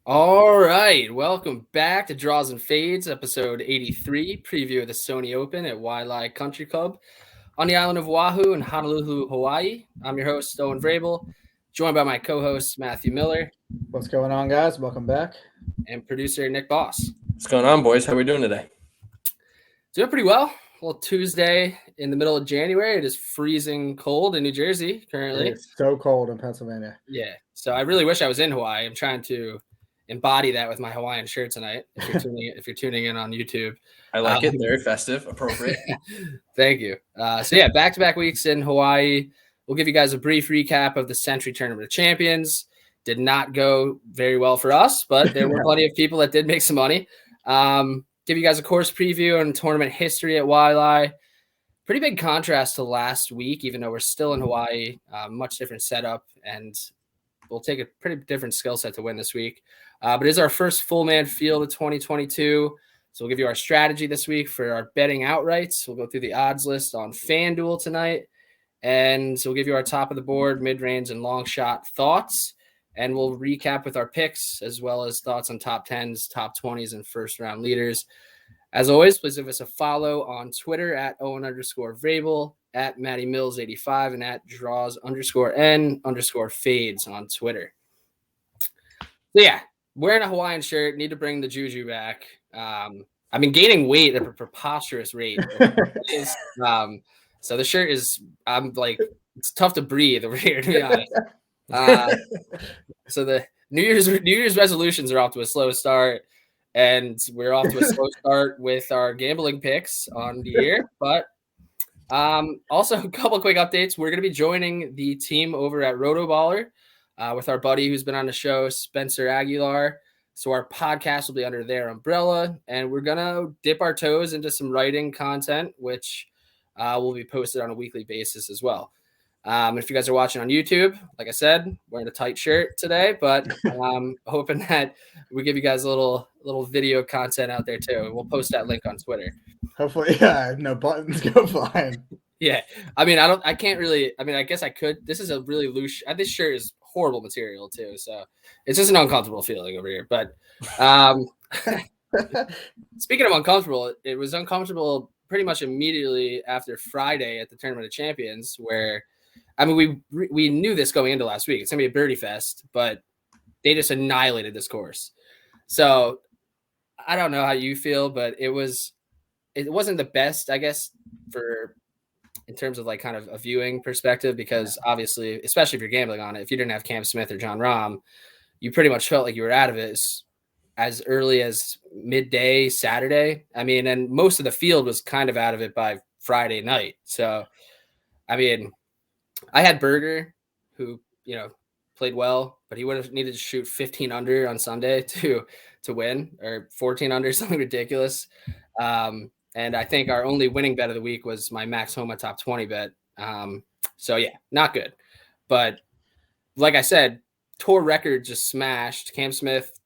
All right, welcome back to Draws and Fades, episode 83, preview of the Sony Open at Wailea Country Club on the island of Oahu in Honolulu, Hawaii. I'm your host, Owen Vrabel, joined by my co-host, Matthew Miller. What's going on, guys? Welcome back. And producer, Nick Boss. What's going on, boys? How are we doing today? Doing pretty well. Well, Tuesday in the middle of January. It is freezing cold in New Jersey currently. It's so cold in Pennsylvania. Yeah, so I really wish I was in Hawaii. I'm trying to embody that with my Hawaiian shirt tonight. If you're tuning in on YouTube, I like it. Very festive, appropriate. Thank you. Back-to-back weeks in Hawaii. We'll give you guys a brief recap of the Century Tournament of Champions. Did not go very well for us, but there were plenty of people that did make some money. Give you guys a course preview on tournament history at Wailea. Pretty big contrast to last week, even though we're still in Hawaii. Much different setup, and we'll take a pretty different skill set to win this week. But it is our first full man field of 2022. So we'll give you our strategy this week for our betting outrights. We'll go through the odds list on Fanduel tonight. And so we'll give you our top of the board, mid-range, and long shot thoughts. And we'll recap with our picks as well as thoughts on top 10s, top 20s, and first round leaders. As always, please give us a follow on Twitter at Owen_Vrabel, at Matty Mills 85, and at Draws_N_Fades on Twitter. So yeah, wearing a Hawaiian shirt, need to bring the juju back. I've been gaining weight at a preposterous rate. So the shirt is, it's tough to breathe over here, to be honest. So the New Year's resolutions are off to a slow start, and we're off to a slow start with our gambling picks on the year. But also a couple quick updates. We're going to be joining the team over at Rotoballer with our buddy who's been on the show, Spencer Aguilar. So our podcast will be under their umbrella, and we're going to dip our toes into some writing content, which will be posted on a weekly basis as well. If you guys are watching on YouTube, like I said, wearing a tight shirt today, but hoping that we give you guys a little video content out there too. We'll post that link on Twitter. Hopefully, no buttons go flying. Yeah. I guess I could. This is a really loose. This shirt is horrible material too. So it's just an uncomfortable feeling over here. But speaking of uncomfortable, it was uncomfortable pretty much immediately after Friday at the Tournament of Champions, where we knew this going into last week. It's gonna be a birdie fest, but they just annihilated this course. So I don't know how you feel, but it wasn't the best, I guess, in terms of like kind of a viewing perspective, because obviously, especially if you're gambling on it, if you didn't have Cam Smith or Jon Rahm, you pretty much felt like you were out of it as early as midday Saturday. And most of the field was kind of out of it by Friday night. So, I had Berger, who, played well, but he would have needed to shoot 15 under on Sunday to win, or 14 under, something ridiculous. And I think our only winning bet of the week was my Max Homa top 20 bet. So yeah, not good. But like I said, tour record just smashed. Cam Smith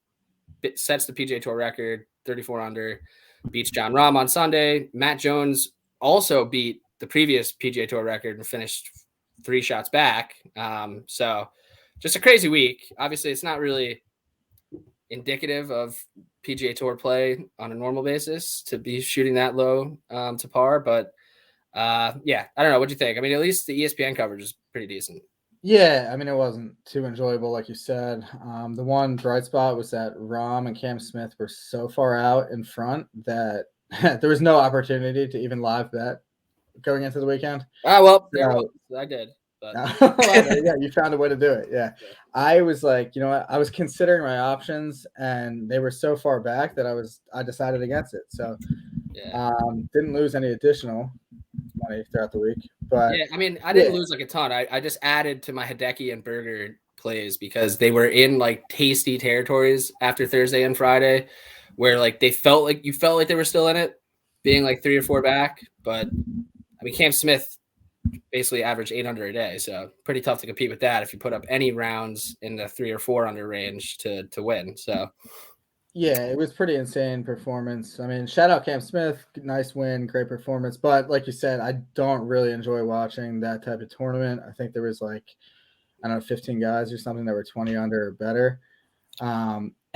sets the PGA Tour record, 34 under, beats Jon Rahm on Sunday. Matt Jones also beat the previous PGA Tour record and finished 3 shots back. So just a crazy week. Obviously, it's not really indicative of PGA Tour play on a normal basis to be shooting that low to par. But I don't know. What'd you think? At least the ESPN coverage is pretty decent. Yeah, it wasn't too enjoyable, like you said. The one bright spot was that Rahm and Cam Smith were so far out in front that there was no opportunity to even live bet going into the weekend. I did. But yeah, you found a way to do it. Yeah. I was like, I was considering my options, and they were so far back that I decided against it. So didn't lose any additional money throughout the week. But I didn't lose like a ton. I just added to my Hideki and Berger plays because they were in like tasty territories after Thursday and Friday, where like you felt like they were still in it, being like 3 or 4 back. But Cam Smith basically averaged 8 under a day, so pretty tough to compete with that if you put up any rounds in the 3 or 4 under range to win. So yeah, it was pretty insane performance. Shout out Cam Smith, nice win, great performance. But like you said, I don't really enjoy watching that type of tournament. I think there was 15 guys or something that were 20 under or better.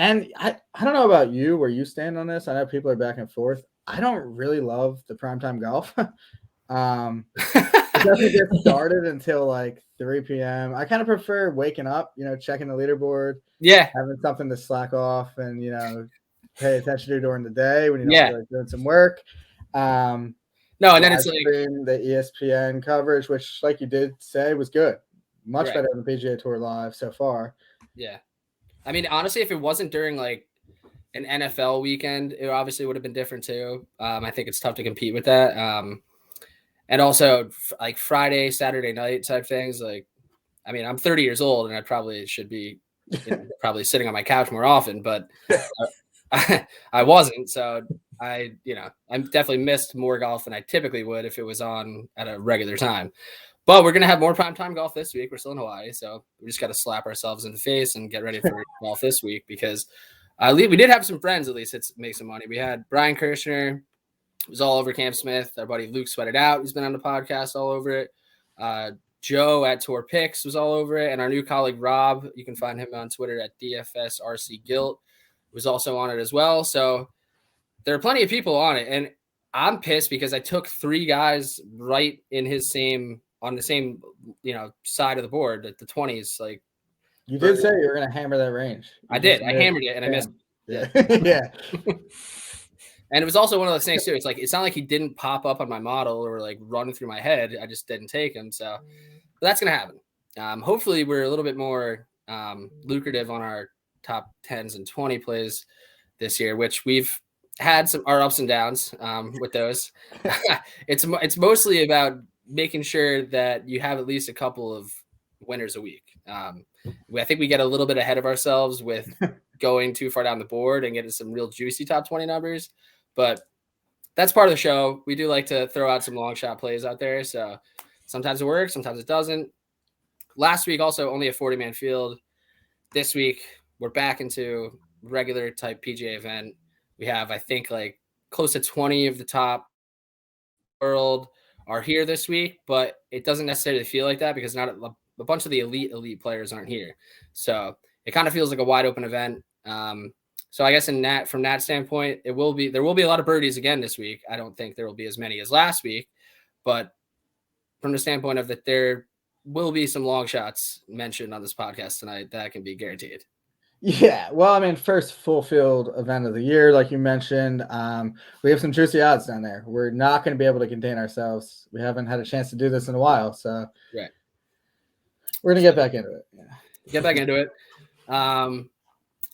And I don't know about you, where you stand on this. I know people are back and forth. I don't really love the primetime golf. It doesn't get started until like 3 p.m. I kind of prefer waking up, checking the leaderboard, having something to slack off and, pay attention to during the day when you don't feel like doing some work. And then it's like the ESPN coverage, which, like you did say, was good. Much better than PGA Tour Live so far. Yeah. I mean, honestly, if it wasn't during like an NFL weekend, it obviously would have been different too. I think it's tough to compete with that. And also like Friday, Saturday night type things. Like, I mean, I'm 30 years old and I probably should be probably sitting on my couch more often, but I wasn't. So I definitely missed more golf than I typically would if it was on at a regular time. But we're going to have more primetime golf this week. We're still in Hawaii, so we just got to slap ourselves in the face and get ready for golf this week because we did have some friends at least make some money. We had Brian Kirshner, who was all over Camp Smith. Our buddy Luke Sweated Out, who's been on the podcast, all over it. Joe at Tour Picks was all over it. And our new colleague, Rob, you can find him on Twitter at DFSRCGilt, was also on it as well. So there are plenty of people on it. And I'm pissed because I took 3 guys right in on the same, side of the board at the 20s. Like you did say you were going to hammer that range. I did. I hammered it and I missed. Yeah. Yeah. And it was also one of those things too. It's like, it's not like he didn't pop up on my model or like run through my head. I just didn't take him. So that's going to happen. Hopefully we're a little bit more lucrative on our top 10s and 20 plays this year, which we've had our ups and downs with those. It's mostly about making sure that you have at least a couple of winners a week. I think we get a little bit ahead of ourselves with going too far down the board and getting some real juicy top 20 numbers, but that's part of the show. We do like to throw out some long shot plays out there. So sometimes it works, sometimes it doesn't. Last week, also only a 40-man field. This week, we're back into regular type PGA event. We have, I think, like close to 20 of the top world are here this week, but it doesn't necessarily feel like that because not a bunch of the elite players aren't here. So it kind of feels like a wide open event. So I guess from that standpoint, there will be a lot of birdies again this week. I don't think there will be as many as last week, but from the standpoint of that, there will be some long shots mentioned on this podcast tonight. That can be guaranteed. Yeah, well, I mean, first full field event of the year, like you mentioned, we have some juicy odds down there. We're not going to be able to contain ourselves. We haven't had a chance to do this in a while, so we're going to get back into it. Yeah. Get back into it.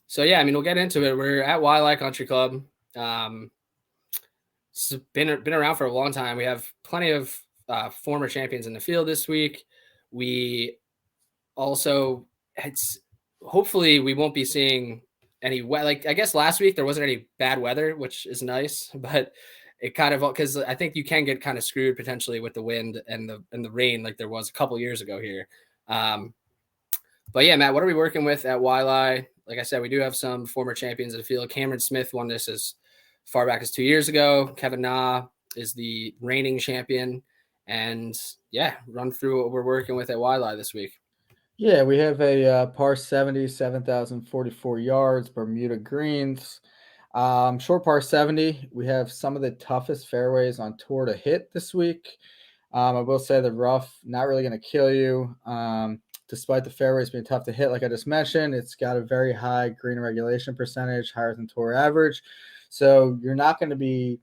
So yeah, I mean, we'll get into it. We're at Waialae Country Club. It's been around for a long time. We have plenty of former champions in the field this week. We also hopefully we won't be seeing any I guess last week there wasn't any bad weather, which is nice, but it kind of, because I think you can get kind of screwed potentially with the wind and the rain like there was a couple years ago here. But yeah, Matt, what are we working with at Waialae? Like I said, we do have some former champions in the field. Cameron Smith won this as far back as 2 years ago. Kevin Na is the reigning champion. And yeah, run through what we're working with at Waialae this week. Yeah, we have a par 70, 7,044 yards, Bermuda greens. Short par 70, we have some of the toughest fairways on tour to hit this week. I will say the rough, not really going to kill you. Despite the fairways being tough to hit, like I just mentioned, it's got a very high green regulation percentage, higher than tour average. So you're not going to be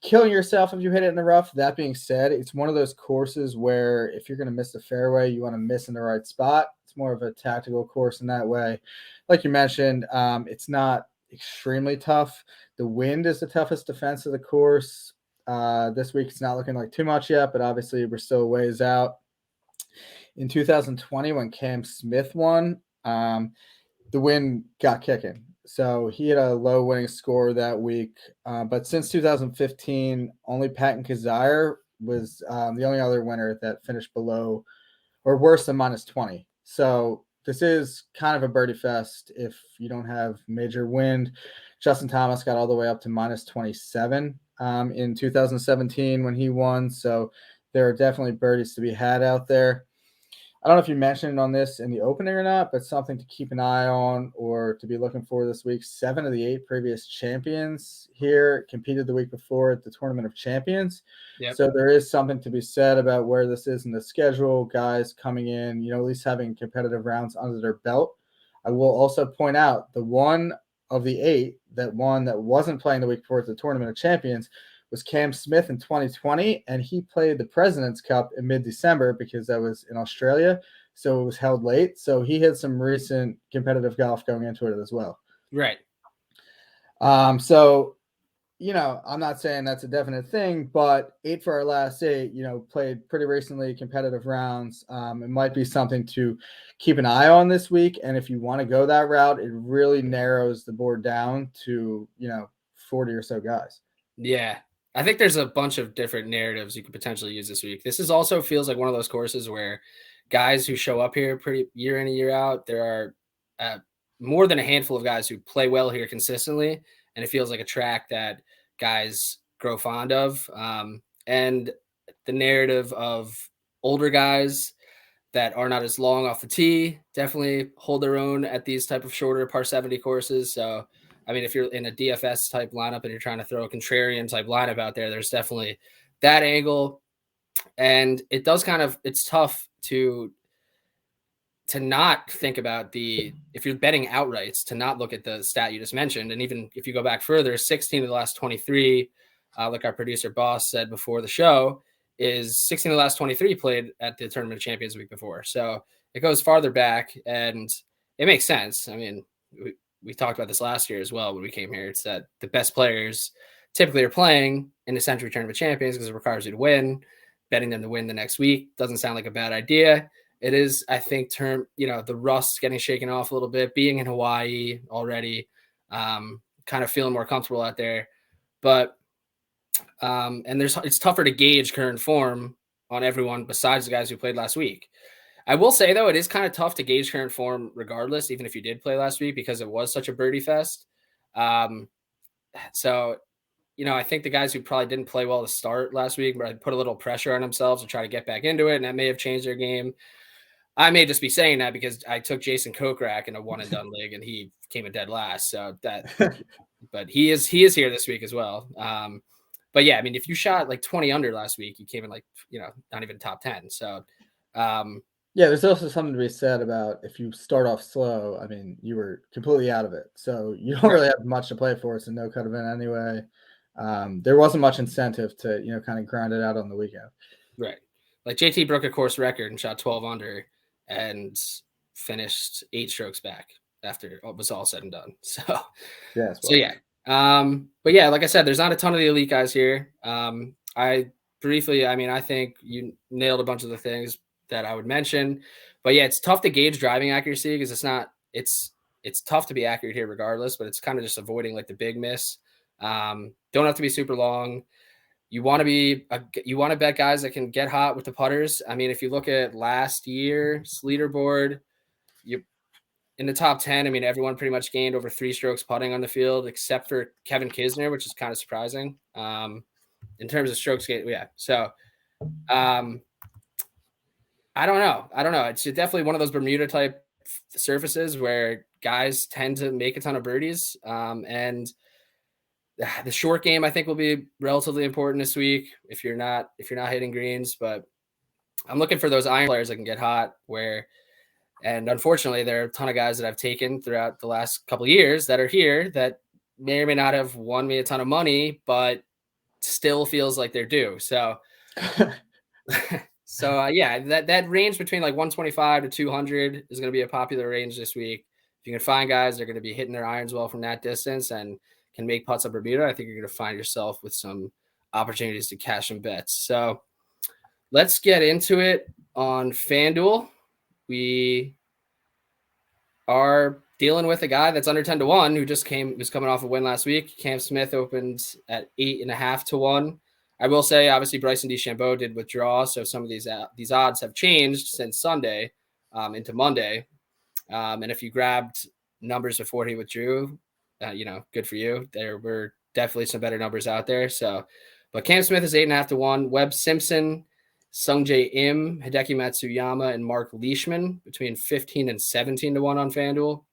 killing yourself if you hit it in the rough. That being said, it's one of those courses where if you're going to miss the fairway, you want to miss in the right spot. It's more of a tactical course in that way. Like you mentioned, it's not extremely tough. The wind is the toughest defense of the course. This week it's not looking like too much yet, but obviously we're still a ways out. In 2020, when Cam Smith won, the wind got kicking. So he had a low winning score that week. But since 2015, only Patton Kizzire was the only other winner that finished below or worse than -20. So this is kind of a birdie fest if you don't have major wind. Justin Thomas got all the way up to -27 in 2017 when he won. So there are definitely birdies to be had out there. I don't know if you mentioned on this in the opening or not, but something to keep an eye on or to be looking for this week. 7 of the 8 previous champions here competed the week before at the Tournament of Champions. Yep. So there is something to be said about where this is in the schedule, guys coming in, at least having competitive rounds under their belt. I will also point out the one of the 8 that wasn't playing the week before at the Tournament of Champions was Cam Smith in 2020, and he played the President's Cup in mid-December because that was in Australia, so it was held late. So he had some recent competitive golf going into it as well. Right. So, I'm not saying that's a definite thing, but 8 for our last 8, played pretty recently competitive rounds. It might be something to keep an eye on this week, and if you want to go that route, it really narrows the board down to, 40 or so guys. Yeah. I think there's a bunch of different narratives you could potentially use this week. This also feels like one of those courses where guys who show up here pretty year in and year out, there are more than a handful of guys who play well here consistently, and it feels like a track that guys grow fond of. And the narrative of older guys that are not as long off the tee definitely hold their own at these type of shorter par 70 courses. So I mean, if you're in a DFS type lineup and you're trying to throw a contrarian type lineup out there, there's definitely that angle. And it's tough to not think about if you're betting outrights, to not look at the stat you just mentioned. And even if you go back further, 16 of the last 23, like our producer boss said before the show, is 16 of the last 23 played at the Tournament of Champions the week before. So it goes farther back, and it makes sense. I mean, we talked about this last year as well when we came here. It's that the best players typically are playing in the Century Tournament of Champions because it requires you to win. Betting them to win the next week doesn't sound like a bad idea. It is, I think, the rust getting shaken off a little bit, being in Hawaii already, kind of feeling more comfortable out there. But it's tougher to gauge current form on everyone besides the guys who played last week. I will say, though, it is kind of tough to gauge current form regardless, even if you did play last week, because it was such a birdie fest. So, I think the guys who probably didn't play well to start last week put a little pressure on themselves to try to get back into it, and that may have changed their game. I may just be saying that because I took Jason Kokrak in a one and done league, and he came a dead last. So but he is here this week as well. But yeah, I mean, if you shot like 20 under last week, you came in not even top 10. So, yeah, there's also something to be said about if you start off slow. I mean, you were completely out of it, so you don't really have much to play for. It's a no cut event anyway. There wasn't much incentive to kind of grind it out on the weekend. Right, like JT broke a course record and shot 12 under and finished 8 strokes back after it was all said and done. So yeah. But yeah, like I said, there's not a ton of the elite guys here. I think you nailed a bunch of the things that I would mention, but yeah, it's tough to gauge driving accuracy because it's tough to be accurate here regardless, but it's kind of just avoiding like the big miss. Don't have to be super long. You want to bet guys that can get hot with the putters. I mean, if you look at last year's leaderboard, you in the top 10, I mean, everyone pretty much gained over 3 strokes putting on the field, except for Kevin Kisner, which is kind of surprising. In terms of strokes gained, yeah. So, I don't know. It's definitely one of those Bermuda type surfaces where guys tend to make a ton of birdies. And the short game, I think, will be relatively important this week if you're not hitting greens. But I'm looking for those iron players that can get hot. And unfortunately, there are a ton of guys that I've taken throughout the last couple of years that are here that may or may not have won me a ton of money, but still feels like they're due. So. Yeah, that range between like 125 to 200 is going to be a popular range this week. If you can find guys that are going to be hitting their irons well from that distance and can make putts on Bermuda, I think you're going to find yourself with some opportunities to cash some bets. So let's get into it on FanDuel. We are dealing with a guy that's under 10 to 1 who was coming off a win last week. Cam Smith opened at 8.5 to 1. I will say, obviously, Bryson DeChambeau did withdraw, so some of these odds have changed since Sunday into Monday. And if you grabbed numbers before he withdrew, good for you. There were definitely some better numbers out there. So, but Cam Smith is 8.5 to 1. Webb Simpson Sungjae Im, Hideki Matsuyama, and Mark Leishman between 15 and 17 to 1 on FanDuel.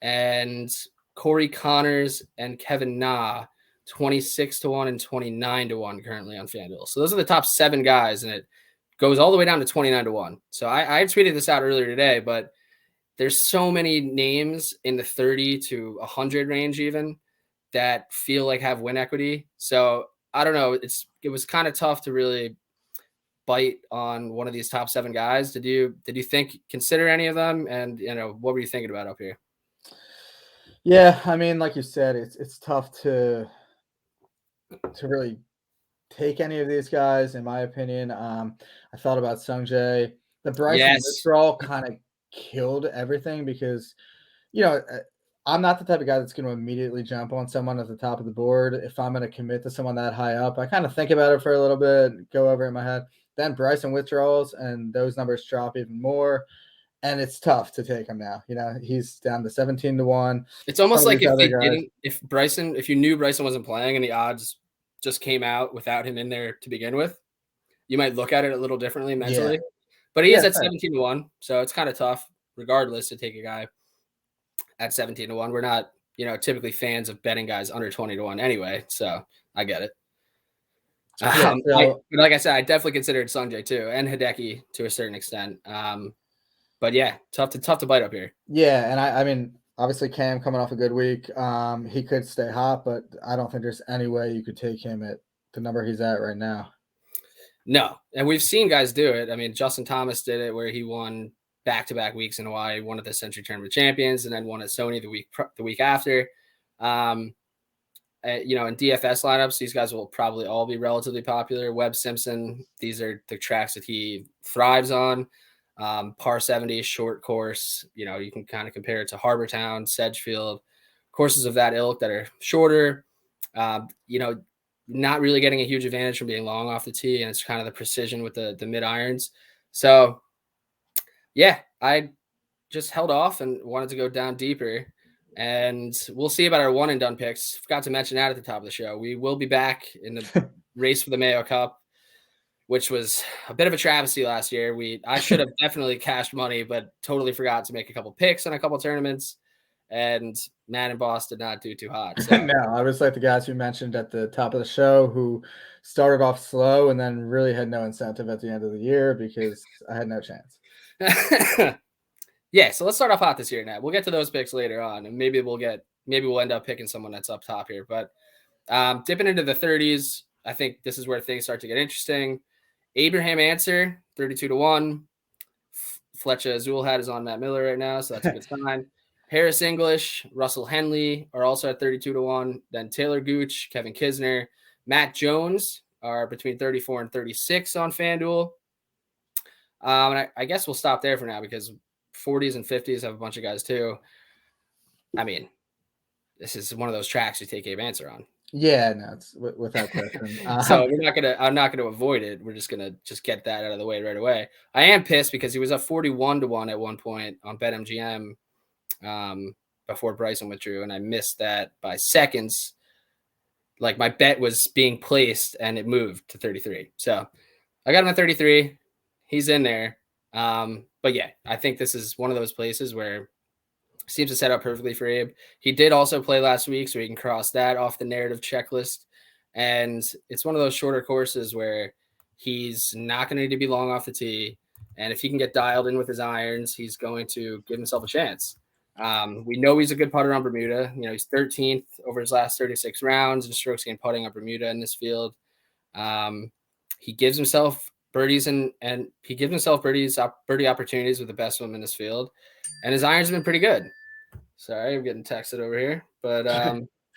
And Corey Connors and Kevin Na, 26 to 1 and 29 to 1 currently on FanDuel. So those are the top 7 guys, and it goes all the way down to 29 to 1. So I tweeted this out earlier today, but there's so many names in the 30 to 100 range even that feel like have win equity. So I don't know. It was kind of tough to really bite on one of these top 7 guys. Did you consider any of them? And what were you thinking about up here? Yeah, I mean, like you said, it's tough to really take any of these guys, in my opinion. I thought about Sungjae. The Bryson withdrawal kind of killed everything because, I'm not the type of guy that's going to immediately jump on someone at the top of the board. If I'm going to commit to someone that high up, I kind of think about it for a little bit, go over it in my head. Then Bryson withdrawals, and those numbers drop even more. And it's tough to take him now. He's down to 17 to 1. It's almost like if you knew Bryson wasn't playing and the odds just came out without him in there to begin with, you might look at it a little differently mentally. Yeah. But he is at 17 to 1, so it's kind of tough, regardless, to take a guy at 17 to 1. We're not, typically fans of betting guys under 20 to 1 anyway, so I get it. Like I said, I definitely considered Sungjae too, and Hideki to a certain extent. But yeah, tough to bite up here. Yeah, and I mean, obviously Cam coming off a good week. He could stay hot, but I don't think there's any way you could take him at the number he's at right now. No, and we've seen guys do it. I mean, Justin Thomas did it where he won back-to-back weeks in Hawaii, won at the Century Tournament Champions, and then won at Sony the week after. In DFS lineups, these guys will probably all be relatively popular. Webb Simpson, these are the tracks that he thrives on. Par 70, short course. You can kind of compare it to Harbortown, Sedgefield, courses of that ilk that are shorter. Not really getting a huge advantage from being long off the tee, and it's kind of the precision with the mid irons. So, yeah, I just held off and wanted to go down deeper. And we'll see about our one and done picks. Forgot to mention that at the top of the show. We will be back in the race for the Mayo Cup, which was a bit of a travesty last year. I should have definitely cashed money, but totally forgot to make a couple picks on a couple tournaments. And Matt and Boss did not do too hot. So. No, I was like the guys who mentioned at the top of the show who started off slow and then really had no incentive at the end of the year because I had no chance. Yeah, so let's start off hot this year, Nat. We'll get to those picks later on, and maybe we'll end up picking someone that's up top here. But dipping into the 30s, I think this is where things start to get interesting. Abraham Answer, 32 to 1. Fletcher Zulhat is on Matt Miller right now, so that's a good sign. Harris English, Russell Henley are also at 32 to 1. Then Taylor Gooch, Kevin Kisner, Matt Jones are between 34 and 36 on FanDuel. And I guess we'll stop there for now because 40s and 50s have a bunch of guys too. I mean, this is one of those tracks you take Abe Answer on. Yeah, no, it's without question. So I'm not gonna avoid it. We're just gonna get that out of the way right away. I am pissed because he was up 41 to 1 at one point on BetMGM before Bryson withdrew, and I missed that by seconds. Like my bet was being placed and it moved to 33. So I got him at 33. He's in there. But yeah, I think this is one of those places where it seems to set up perfectly for Abe. He did also play last week, so he can cross that off the narrative checklist. And it's one of those shorter courses where he's not going to need to be long off the tee. And if he can get dialed in with his irons, he's going to give himself a chance. We know he's a good putter on Bermuda. He's 13th over his last 36 rounds in strokes gained putting on Bermuda in this field. He gives himself birdies and he gives himself birdie opportunities with the best of them in this field, and his irons have been pretty good. Sorry, I'm getting texted over here, but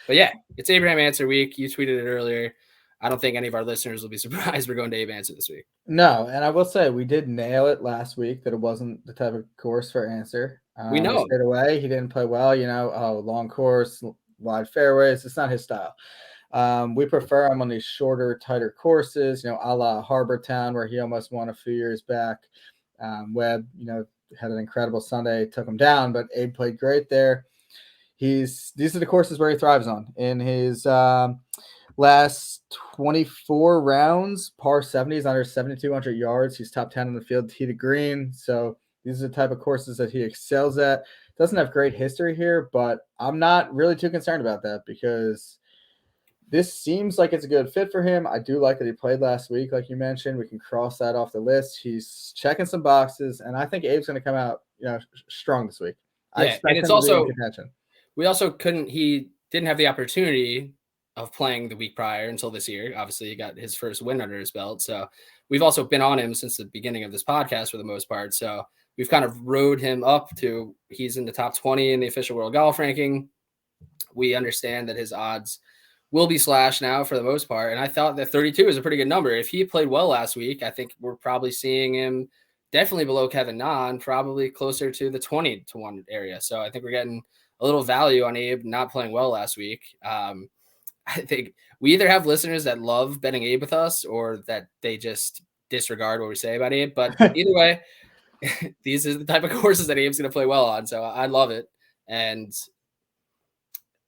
yeah, it's Abraham Answer week. You tweeted it earlier. I don't think any of our listeners will be surprised we're going to Abe Answer this week. No, and I will say we did nail it last week that it wasn't the type of course for Answer. We know he stayed away. He didn't play well. Long course, wide fairways. It's not his style. We prefer him on these shorter, tighter courses, a la Harbortown, where he almost won a few years back. Webb, had an incredible Sunday, took him down, but Abe played great there. These are the courses where he thrives on. In his Last 24 rounds, par 70s, under 7,200 yards. He's top 10 in the field, tee to green. So these are the type of courses that he excels at. Doesn't have great history here, but I'm not really too concerned about that because this seems like it's a good fit for him. I do like that he played last week, like you mentioned. We can cross that off the list. He's checking some boxes, and I think Abe's going to come out, strong this week. I expect and it's him to be also in contention. we also he didn't have the opportunity of playing the week prior until this year. Obviously, he got his first win under his belt. So we've also been on him since the beginning of this podcast for the most part. So we've kind of rode him up to he's in the top 20 in the official world golf ranking. We understand that his odds will be slashed now for the most part. And I thought that 32 is a pretty good number. If he played well last week, I think we're probably seeing him definitely below Kevin Na, probably closer to the 20-1 area. So I think we're getting a little value on Abe not playing well last week. I think we either have listeners that love betting Abe with us or that they just disregard what we say about Abe. But either way, these are the type of courses that Abe's going to play well on. So I love it. And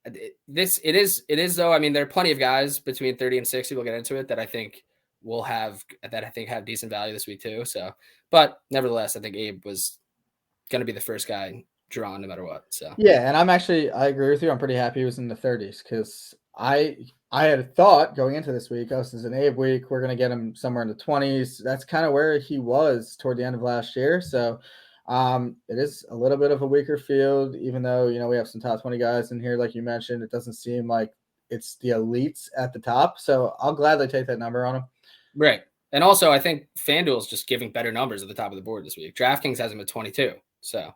it is though. I mean, there are plenty of guys between 30 and 60. We'll get into it that I think have decent value this week too. So, but nevertheless, I think Abe was going to be the first guy drawn no matter what. So yeah, and I agree with you. I'm pretty happy he was in the 30s because I had thought going into this week, this is an Abe week. We're going to get him somewhere in the 20s. That's kind of where he was toward the end of last year. So it is a little bit of a weaker field, even though, we have some top 20 guys in here. Like you mentioned, it doesn't seem like it's the elites at the top. So I'll gladly take that number on him. Right. And also I think Fanduel is just giving better numbers at the top of the board this week. DraftKings has him at 22. So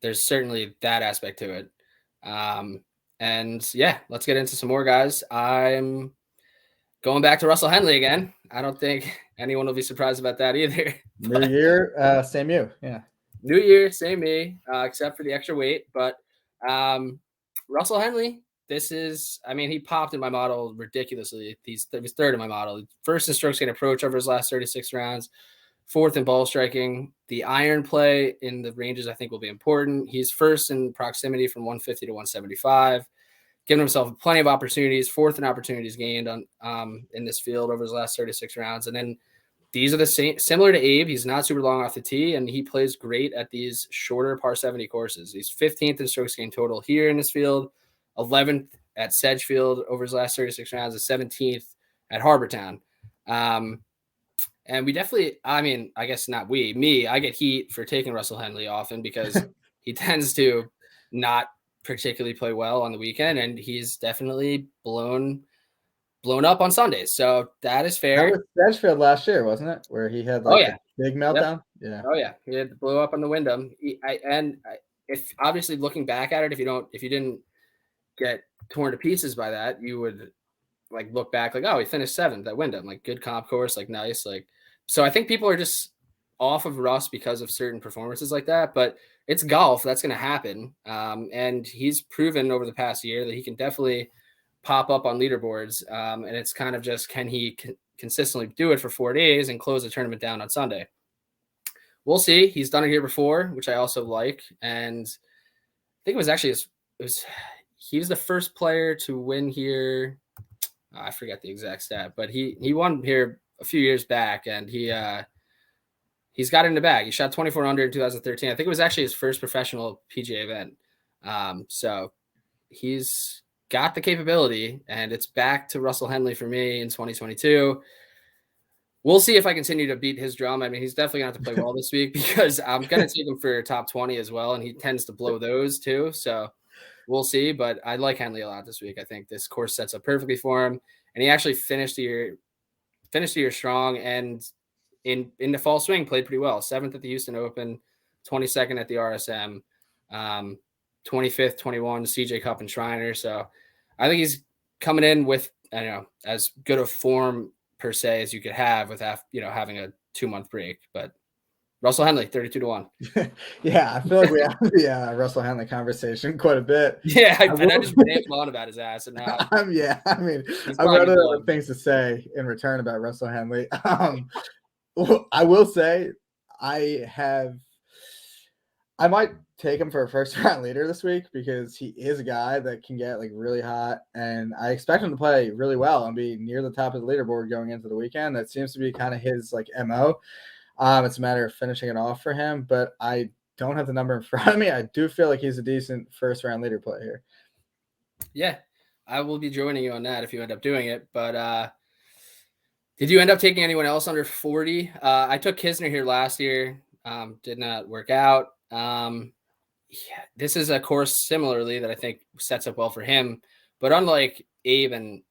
there's certainly that aspect to it. And yeah, let's get into some more guys. I'm going back to Russell Henley again. I don't think anyone will be surprised about that either. New year, same you. Yeah. New year, same me, except for the extra weight. But Russell Henley, he popped in my model ridiculously. He was third in my model. First in strokes gained approach over his last 36 rounds. Fourth in ball striking. The iron play in the ranges I think will be important. He's first in proximity from 150 to 175, giving himself plenty of opportunities. Fourth in opportunities gained on in this field over his last 36 rounds. And then these are the same, similar to Abe. He's not super long off the tee, and he plays great at these shorter par 70 courses. He's 15th in strokes gained total here in this field, 11th at Sedgefield over his last 36 rounds, and 17th at Harbortown. And we definitely, I guess not me, I get heat for taking Russell Henley often because he tends to not particularly play well on the weekend, and he's definitely blown up on Sundays. So that is fair. That was Sedgefield last year, wasn't it? Where he had a big meltdown. Yep. Yeah. Oh yeah. He had blew up on the Wyndham. If obviously looking back at it, if you didn't get torn to pieces by that, you would look back he finished 7th at Wyndham, good comp course, nice. So I think people are just off of Russ because of certain performances like that, but it's golf. That's going to happen. And he's proven over the past year that he can definitely pop up on leaderboards. And it's kind of just, can he consistently do it for 4 days and close the tournament down on Sunday? We'll see. He's done it here before, which I also like. And I think it was actually, he was the first player to win here. I forget the exact stat, but he won here a few years back, and he's got it in the bag. He shot 24 under in 2013. I think it was actually his first professional PGA event. So he's got the capability, and it's back to Russell Henley for me in 2022. We'll see if I continue to beat his drum. He's definitely going to have to play well this week because I'm going to take him for top 20 as well, and he tends to blow those too. So we'll see, but I like Henley a lot this week. I think this course sets up perfectly for him, and he actually finished the year strong, and in the fall swing played pretty well. 7th at the Houston Open, 22nd at the RSM, 25th, 21 CJ Cup and Shriner. So I think he's coming in with as good a form per se as you could have with having a 2-month break. But Russell Henley, 32-1. Yeah, I feel like we have the Russell Henley conversation quite a bit. Yeah, I just rambled on about his ass, and now I've run out of things to say in return about Russell Henley. I will say I I might take him for a first round leader this week because he is a guy that can get like really hot, and I expect him to play really well and be near the top of the leaderboard going into the weekend. That seems to be kind of his like MO. It's a matter of finishing it off for him, but I don't have the number in front of me. I do feel like he's a decent first round leader play here. Yeah, I will be joining you on that if you end up doing it. But did you end up taking anyone else under 40? I took Kisner here last year. Did not work out. Yeah, this is a course similarly that I think sets up well for him. But unlike Abe and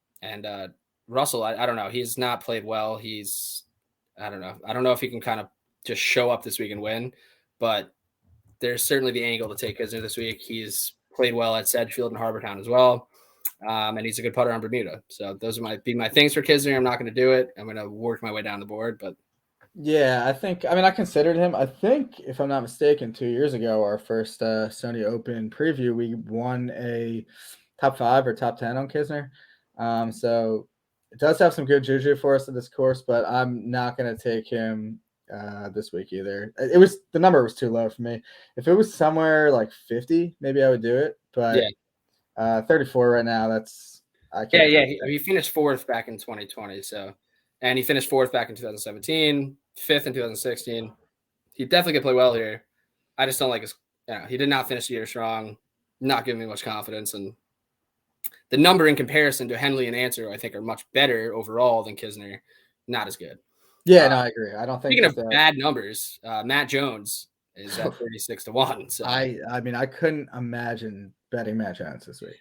Russell, I don't know. He's not played well. I don't know. I don't know if he can kind of just show up this week and win. But there's certainly the angle to take Kisner this week. He's played well at Sedgefield and Harbortown as well. And he's a good putter on Bermuda. So those might be my things for Kisner. I'm not going to do it. I'm going to work my way down the board. But yeah, I considered him. I think, if I'm not mistaken, 2 years ago, our first Sony Open preview, we won a top 5 or top 10 on Kisner. So it does have some good juju for us at this course, but I'm not going to take him this week either. The number was too low for me. If it was somewhere like 50, maybe I would do it. But yeah. 34 right now, I can't. Yeah. He finished 4th back in 2020. And he finished 4th back in 2017, 5th in 2016. He definitely could play well here. I just don't like his. He did not finish the year strong. Not giving me much confidence, and the number in comparison to Henley and Answer, I think, are much better overall than Kisner. Not as good. Yeah, no, I agree. I don't think. Speaking of bad numbers, Matt Jones is at 36-1. So I mean, I couldn't imagine betting Matt Jones this week.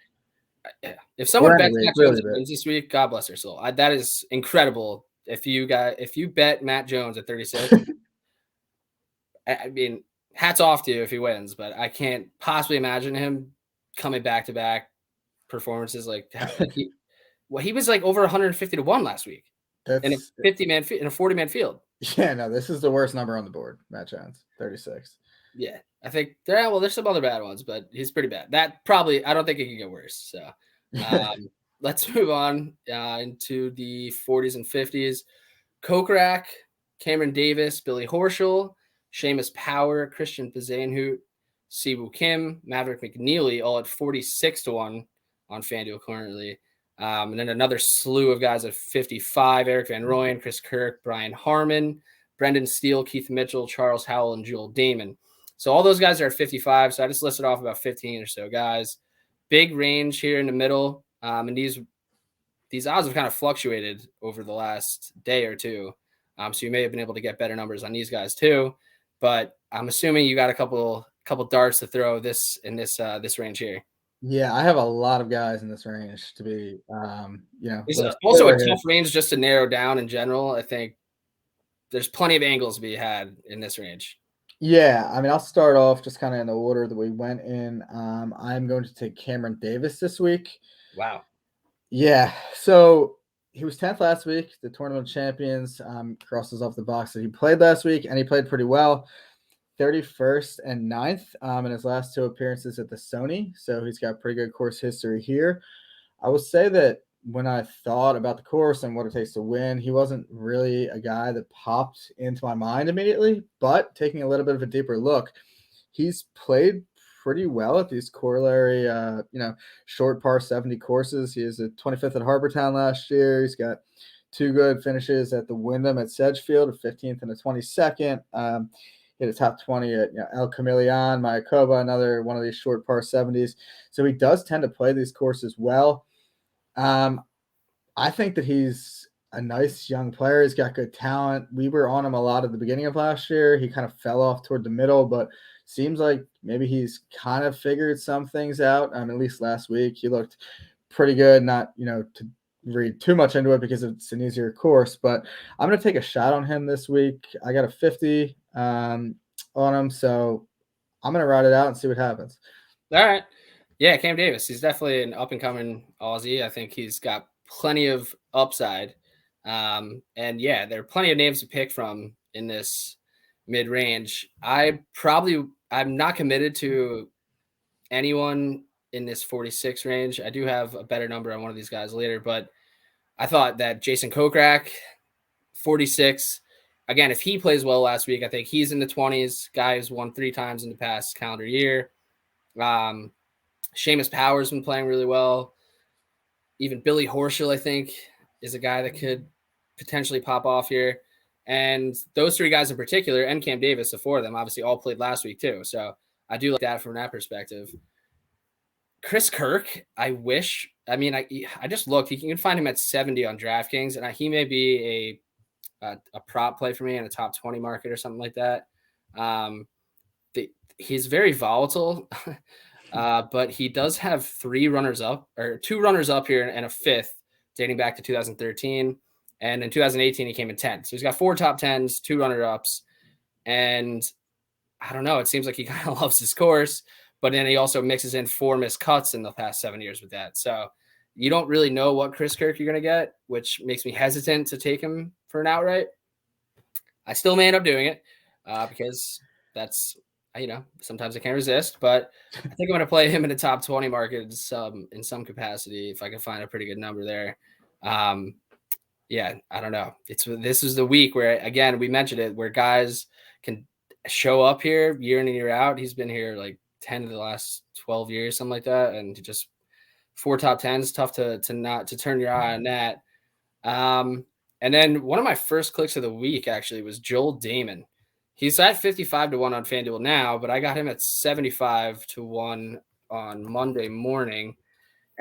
Yeah, if someone bets Matt Jones wins this week, God bless their soul. That is incredible. If you bet Matt Jones at 36, I mean, hats off to you if he wins, but I can't possibly imagine him coming back-to-back performances like he was like over 150-1 last week in a 50-man in a 40-man field. Yeah, no, this is the worst number on the board. Matt Jones, 36. Yeah, I think there's some other bad ones, but he's pretty bad. That probably, I don't think it can get worse. So let's move on into the 40s and 50s. Kokrak, Cameron Davis, Billy Horschel, Seamus Power, Christian Pizanehout, Siwoo Kim, Maverick McNeely, all at 46-1 on FanDuel currently. And then another slew of guys at 55, Eric Van Rooyen, Chris Kirk, Brian Harmon, Brendan Steele, Keith Mitchell, Charles Howell, and Joel Damon. So all those guys are at 55. So I just listed off about 15 or so guys. Big range here in the middle. And these odds have kind of fluctuated over the last day or two. So you may have been able to get better numbers on these guys too. But I'm assuming you got a couple darts to throw this range here. Yeah, I have a lot of guys in this range to be, It's also a tough range just to narrow down in general. I think there's plenty of angles to be had in this range. Yeah, I mean, I'll start off just kind of in the order that we went in. I'm going to take Cameron Davis this week. Wow. Yeah, so he was 10th last week. The tournament champions crosses off the box that he played last week, and he played pretty well. 31st and 9th in his last 2 appearances at the Sony. So he's got pretty good course history here. I will say that when I thought about the course and what it takes to win, he wasn't really a guy that popped into my mind immediately. But taking a little bit of a deeper look, he's played pretty well at these corollary, short par 70 courses. He was at 25th at Harbortown last year. He's got 2 good finishes at the Wyndham at Sedgefield, a 15th and a 22nd. Hit a top 20 at El Camaleon, Mayakoba, another one of these short par 70s. So he does tend to play these courses well. I think that he's a nice young player. He's got good talent. We were on him a lot at the beginning of last year. He kind of fell off toward the middle, but seems like maybe he's kind of figured some things out. At least last week, he looked pretty good. Not, to read too much into it because it's an easier course, but I'm going to take a shot on him this week. I got a 50 on him, so I'm going to ride it out and see what happens. All right. Yeah, Cam Davis. He's definitely an up-and-coming Aussie. I think he's got plenty of upside. And yeah, there are plenty of names to pick from in this mid-range. I'm not committed to anyone in this 46 range. I do have a better number on one of these guys later, but I thought that Jason Kokrak, 46, again, if he plays well last week, I think he's in the 20s. Guy who's won 3 times in the past calendar year. Seamus Power's been playing really well. Even Billy Horschel, I think, is a guy that could potentially pop off here. And those 3 guys in particular, and Cam Davis, the 4 of them, obviously all played last week too. So I do like that from that perspective. Chris Kirk, I just looked. You can find him at 70 on DraftKings, and he may be a prop play for me in a top 20 market or something like that. He's very volatile, but he does have 2 runners up here and a 5th dating back to 2013. And in 2018, he came in 10th. So he's got 4 top 10s, 2 runner-ups. And I don't know. It seems like he kind of loves his course, but then he also mixes in 4 missed cuts in the past 7 years with that. So you don't really know what Chris Kirk you're going to get, which makes me hesitant to take him for an outright. I still may end up doing it because that's, sometimes I can't resist, but I think I'm going to play him in the top 20 market in some capacity if I can find a pretty good number there. Yeah, I don't know. This is the week where, again, we mentioned it, where guys can show up here year in and year out. He's been here like 10 of the last 12 years, something like that, and just 4 top 10s. Tough to turn your eye on that. And then one of my first clicks of the week actually was Joel Damon. He's at 55 to 1 on Fanduel now, but I got him at 75 to 1 on Monday morning.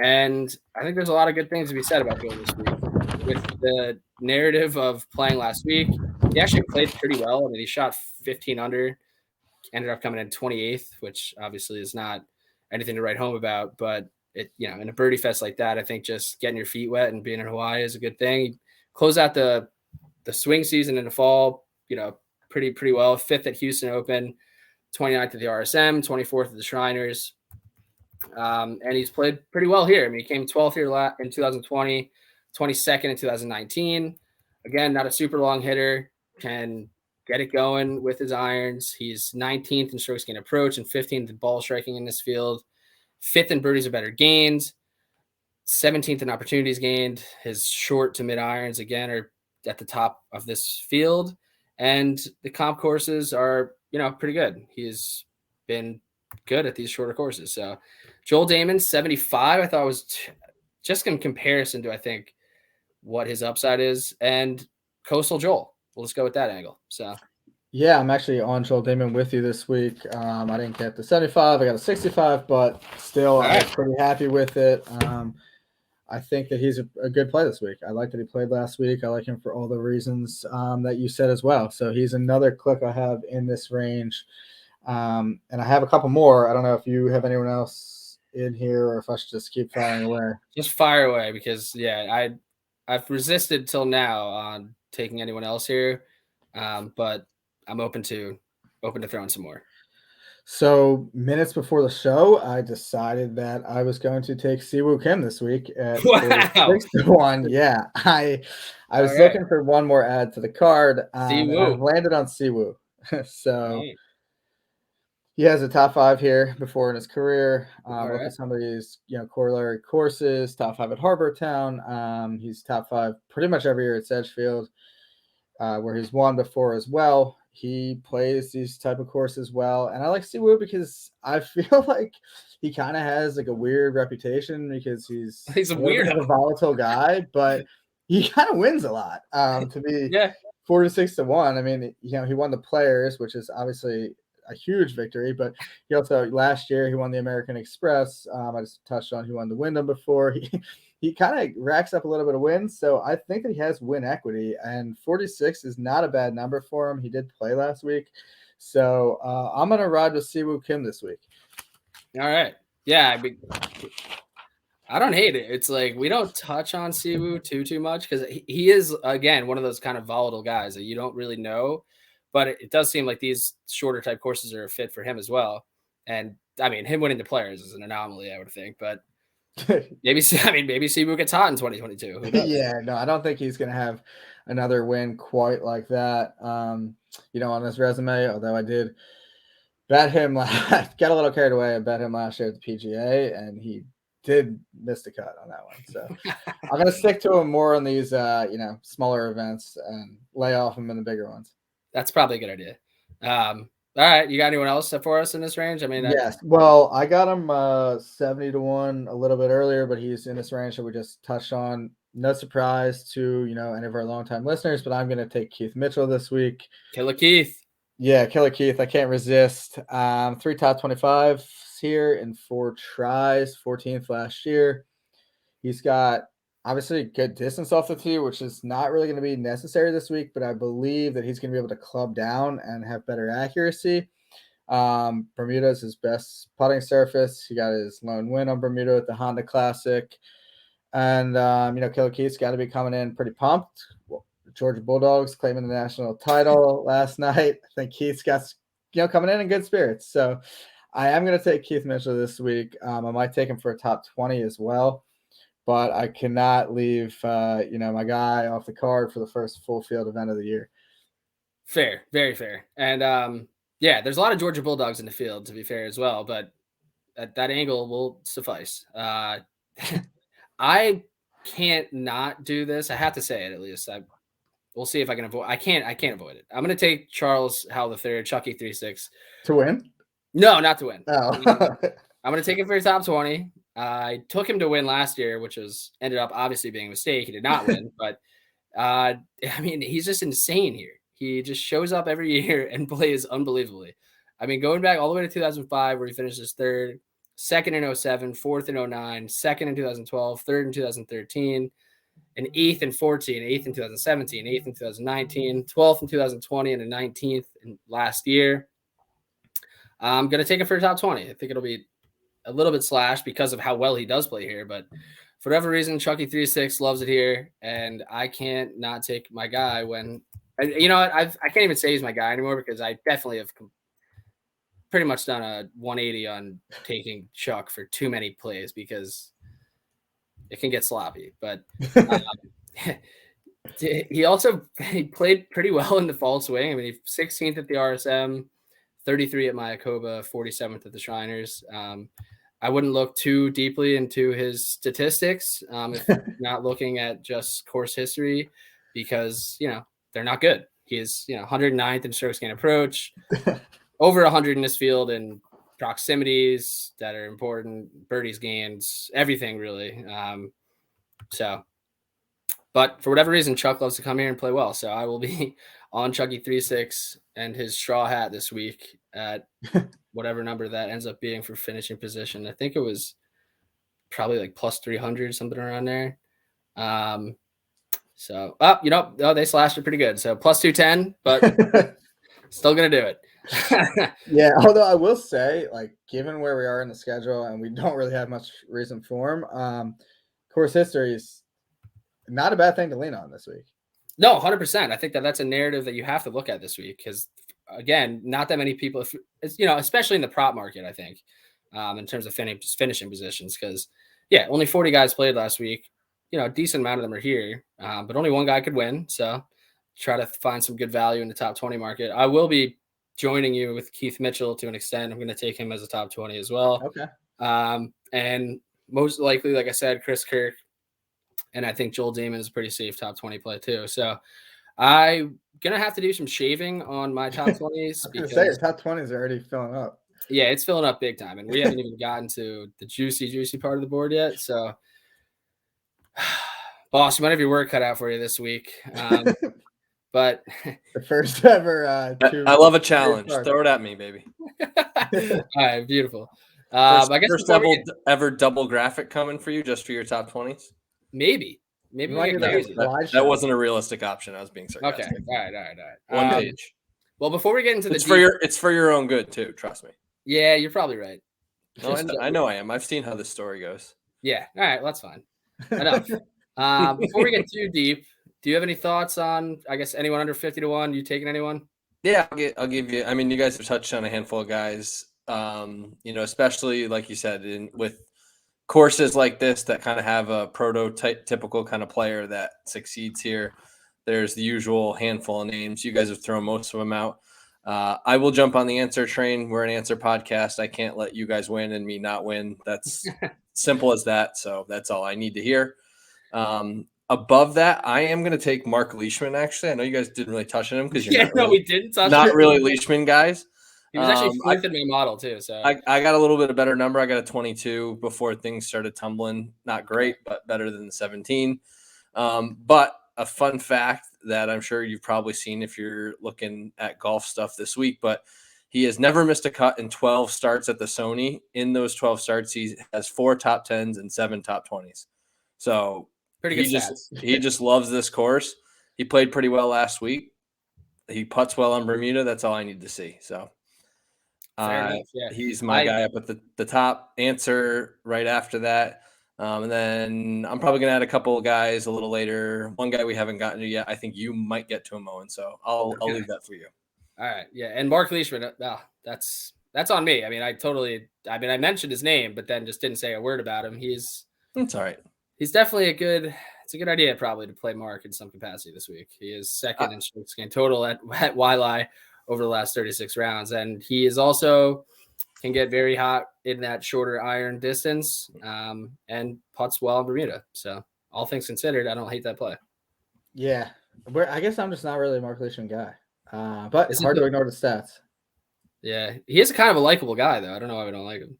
And I think there's a lot of good things to be said about Joel this week. With the narrative of playing last week, he actually played pretty well. I mean, he shot 15 under, ended up coming in 28th, which obviously is not anything to write home about. But in a birdie fest like that, I think just getting your feet wet and being in Hawaii is a good thing. Close out the swing season in the fall, pretty well. 5th at Houston Open, 29th at the RSM, 24th at the Shriners. And he's played pretty well here. I mean, he came 12th here in 2020, 22nd in 2019. Again, not a super long hitter, can get it going with his irons. He's 19th in strokes gained approach and 15th in ball striking in this field. 5th in birdies or better gained. 17th in opportunities gained. His short to mid irons, again, are at the top of this field. And the comp courses are, pretty good. He's been good at these shorter courses. So Joel Damon, 75, I thought was just in comparison to, I think, what his upside is. And Coastal Joel. Well, let's go with that angle. So yeah, I'm actually on Joel Damon with you this week. I didn't get the 75. I got a 65, but still, I was pretty happy with it. I think that he's a good play this week. I like that he played last week. I like him for all the reasons that you said as well. So he's another click I have in this range. And I have a couple more. I don't know if you have anyone else in here or if I should just keep firing away. Just fire away because, I've resisted till now on taking anyone else here, but I'm open to throwing some more. So minutes before the show, I decided that I was going to take Siwoo Kim this week at 6 to 1. Yeah, I was looking for one more add to the card. And I've landed on Siwoo. So he has a top 5 here before in his career. Look at some of these, corollary courses. Top 5 at Harbor Town. He's top 5 pretty much every year at Sedgefield, where he's won before as well. He plays these type of courses well, and I like Siwoo because I feel like he kind of has like a weird reputation because he's a weirdo, a volatile guy, but he kind of wins a lot. To be 46 to 1. I mean, he won the Players, which is obviously a huge victory, but he also last year he won the American Express. I just touched on he won the Wyndham before. He kind of racks up a little bit of wins, so I think that he has win equity, and 46 is not a bad number for him. He did play last week, so I'm going to ride with Siwoo Kim this week. All right. Yeah, I don't hate it. It's like we don't touch on Siwoo too much because he is, again, one of those kind of volatile guys that you don't really know, but it does seem like these shorter type courses are a fit for him as well. And, I mean, him winning the Players is an anomaly, I would think, but maybe Siwoo gets hot in 2022. Yeah, no, I don't think he's going to have another win quite like that. On his resume, although I did bet him got a little carried away and bet him last year at the PGA, and he did miss the cut on that one. So I'm going to stick to him more on these, smaller events and lay off him in the bigger ones. That's probably a good idea. All right. You got anyone else for us in this range? I mean, yes. Well, I got him 70-1 a little bit earlier, but he's in this range that we just touched on. No surprise to, any of our longtime listeners, but I'm going to take Keith Mitchell this week. Killer Keith. Yeah, Killer Keith. I can't resist. 3 top 25s here in 4 tries, 14th last year. He's got obviously good distance off the tee, which is not really going to be necessary this week, but I believe that he's going to be able to club down and have better accuracy. Bermuda is his best putting surface. He got his lone win on Bermuda at the Honda Classic. And, Killer Keith's got to be coming in pretty pumped. Well, Georgia Bulldogs claiming the national title last night. I think Keith's got, coming in good spirits. So I am going to take Keith Mitchell this week. I might take him for a top 20 as well. But I cannot leave, my guy off the card for the first full field event of the year. Fair, very fair. And, there's a lot of Georgia Bulldogs in the field, to be fair as well. But that angle will suffice. I can't not do this. I have to say it at least. We'll see if I can avoid. I can't avoid it. I'm going to take Charles Howell III, Chucky 3-6 to win. No, not to win. Oh. I'm going to take him for top 20. I took him to win last year, which ended up obviously being a mistake. He did not win, but he's just insane here. He just shows up every year and plays unbelievably. I mean, going back all the way to 2005, where he finishes third, second in 2007, fourth in 2009, second in 2012, third in 2013, and eighth in 2014, eighth in 2017, eighth in 2019, 12th in 2020, and a 19th in last year. I'm going to take him for top 20. I think it'll be a little bit slashed because of how well he does play here, but for whatever reason, Chucky 3-6 loves it here, and I can't not take my guy when, you know what, I can't even say he's my guy anymore because I definitely have pretty much done a 180 on taking Chuck for too many plays because it can get sloppy. But he played pretty well in the fall swing. I mean, he's 16th at the RSM, 33 at Mayakoba, 47th at the Shriners. I wouldn't look too deeply into his statistics if not looking at just course history because, they're not good. He is, 109th in strokes gain approach, over 100 in this field in proximities that are important, birdies, gains, everything really. But for whatever reason, Chuck loves to come here and play well. So I will be on Chucky 3-6 and his straw hat this week at whatever number that ends up being for finishing position. I think it was probably like plus 300, something around there. They slashed it pretty good. So plus 210, but still going to do it. Yeah. Although I will say, given where we are in the schedule and we don't really have much recent form, course history is not a bad thing to lean on this week. No, 100%. I think that's a narrative that you have to look at this week because, again, not that many people, especially in the prop market, I think, in terms of finishing positions because, only 40 guys played last week. A decent amount of them are here, but only one guy could win. So try to find some good value in the top 20 market. I will be joining you with Keith Mitchell to an extent. I'm going to take him as a top 20 as well. Okay. And most likely, like I said, Chris Kirk. And I think Joel Damon is a pretty safe top 20 play too. So I'm going to have to do some shaving on my top 20s. Because your top 20s are already filling up. Yeah, it's filling up big time. And we haven't even gotten to the juicy part of the board yet. So, boss, you might have your work cut out for you this week. But the first ever. I love a challenge. Throw it at me, baby. All right, beautiful. I guess first ever double graphic coming for you just for your top 20s. Maybe that wasn't a realistic option. I was being sarcastic. Okay. All right. One page. Well, before we get into it's for your own good too. Trust me. Yeah, you're probably right. No, I know I am. I've seen how this story goes. Yeah. All right. That's fine. Enough. Before we get too deep, do you have any thoughts on, I guess, anyone under 50-1? You taking anyone? Yeah, I'll give you. I mean, you guys have touched on a handful of guys. Especially like you said, with courses like this that kind of have a prototypical kind of player that succeeds here. There's the usual handful of names. You guys have thrown most of them out. I will jump on the answer train. We're an answer podcast. I can't let you guys win and me not win. That's simple as that. So that's all I need to hear. Above that, I am going to take Mark Leishman. Actually, I know you guys didn't really touch on him because you're we didn't touch not him. really Leishman guys. He was actually fourth in my model too. So I got a little bit of better number. I got a 22 before things started tumbling. Not great, but better than the 17. But a fun fact that I'm sure you've probably seen if you're looking at golf stuff this week, but he has never missed a cut in 12 starts at the Sony. In those 12 starts, he has 4 top 10s and 7 top 20s. So pretty good stats. He just loves this course. He played pretty well last week. He putts well on Bermuda. That's all I need to see. So he's my guy up at the top. Answer right after that. And then I'm probably going to add a couple of guys a little later. One guy we haven't gotten to yet. I think you might get to him, Owen. So I'll leave that for you. All right. Yeah. And Mark Leishman, that's on me. I mean, I mentioned his name, but then just didn't say a word about him. It's all right. He's definitely it's a good idea probably to play Mark in some capacity this week. He is second in strokes gained total at Wiley over the last 36 rounds. And he is also can get very hot in that shorter iron distance and putts well in Bermuda. So all things considered, I don't hate that play. Yeah. I guess I'm just not really a Mark Leishman guy. But it's hard to ignore the stats. Yeah. He is kind of a likable guy, though. I don't know why we don't like him.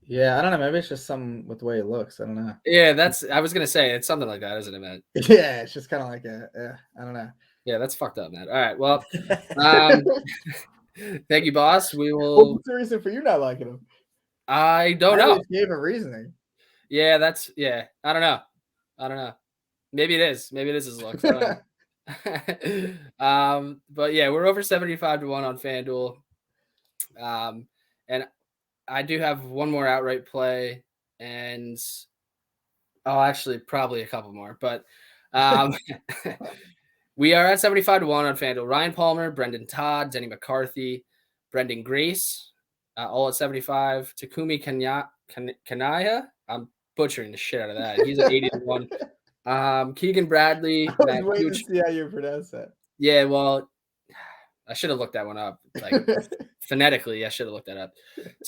Yeah, I don't know. Maybe it's just something with the way he looks. I don't know. Yeah, I was going to say, it's something like that, isn't it, man? Yeah, it's just kind of like I don't know. Yeah, that's fucked up, man. All right, well, thank you, boss. We will. What's the reason for you not liking him? I don't know. Gave a reasoning. Yeah, I don't know. Maybe it is his looks. But yeah, we're over 75 to 1 on FanDuel. And I do have one more outright play and actually probably a couple more, but we are at 75 to 1 on FanDuel. Ryan Palmer, Brendan Todd, Denny McCarthy, Brendan Grace, all at 75. Takumi Kanaya. I'm butchering the shit out of that. He's at 80 to 1. Keegan Bradley. I was waiting to see how you pronounce that. Yeah, well, I should have looked that one up. Like phonetically, I should have looked that up.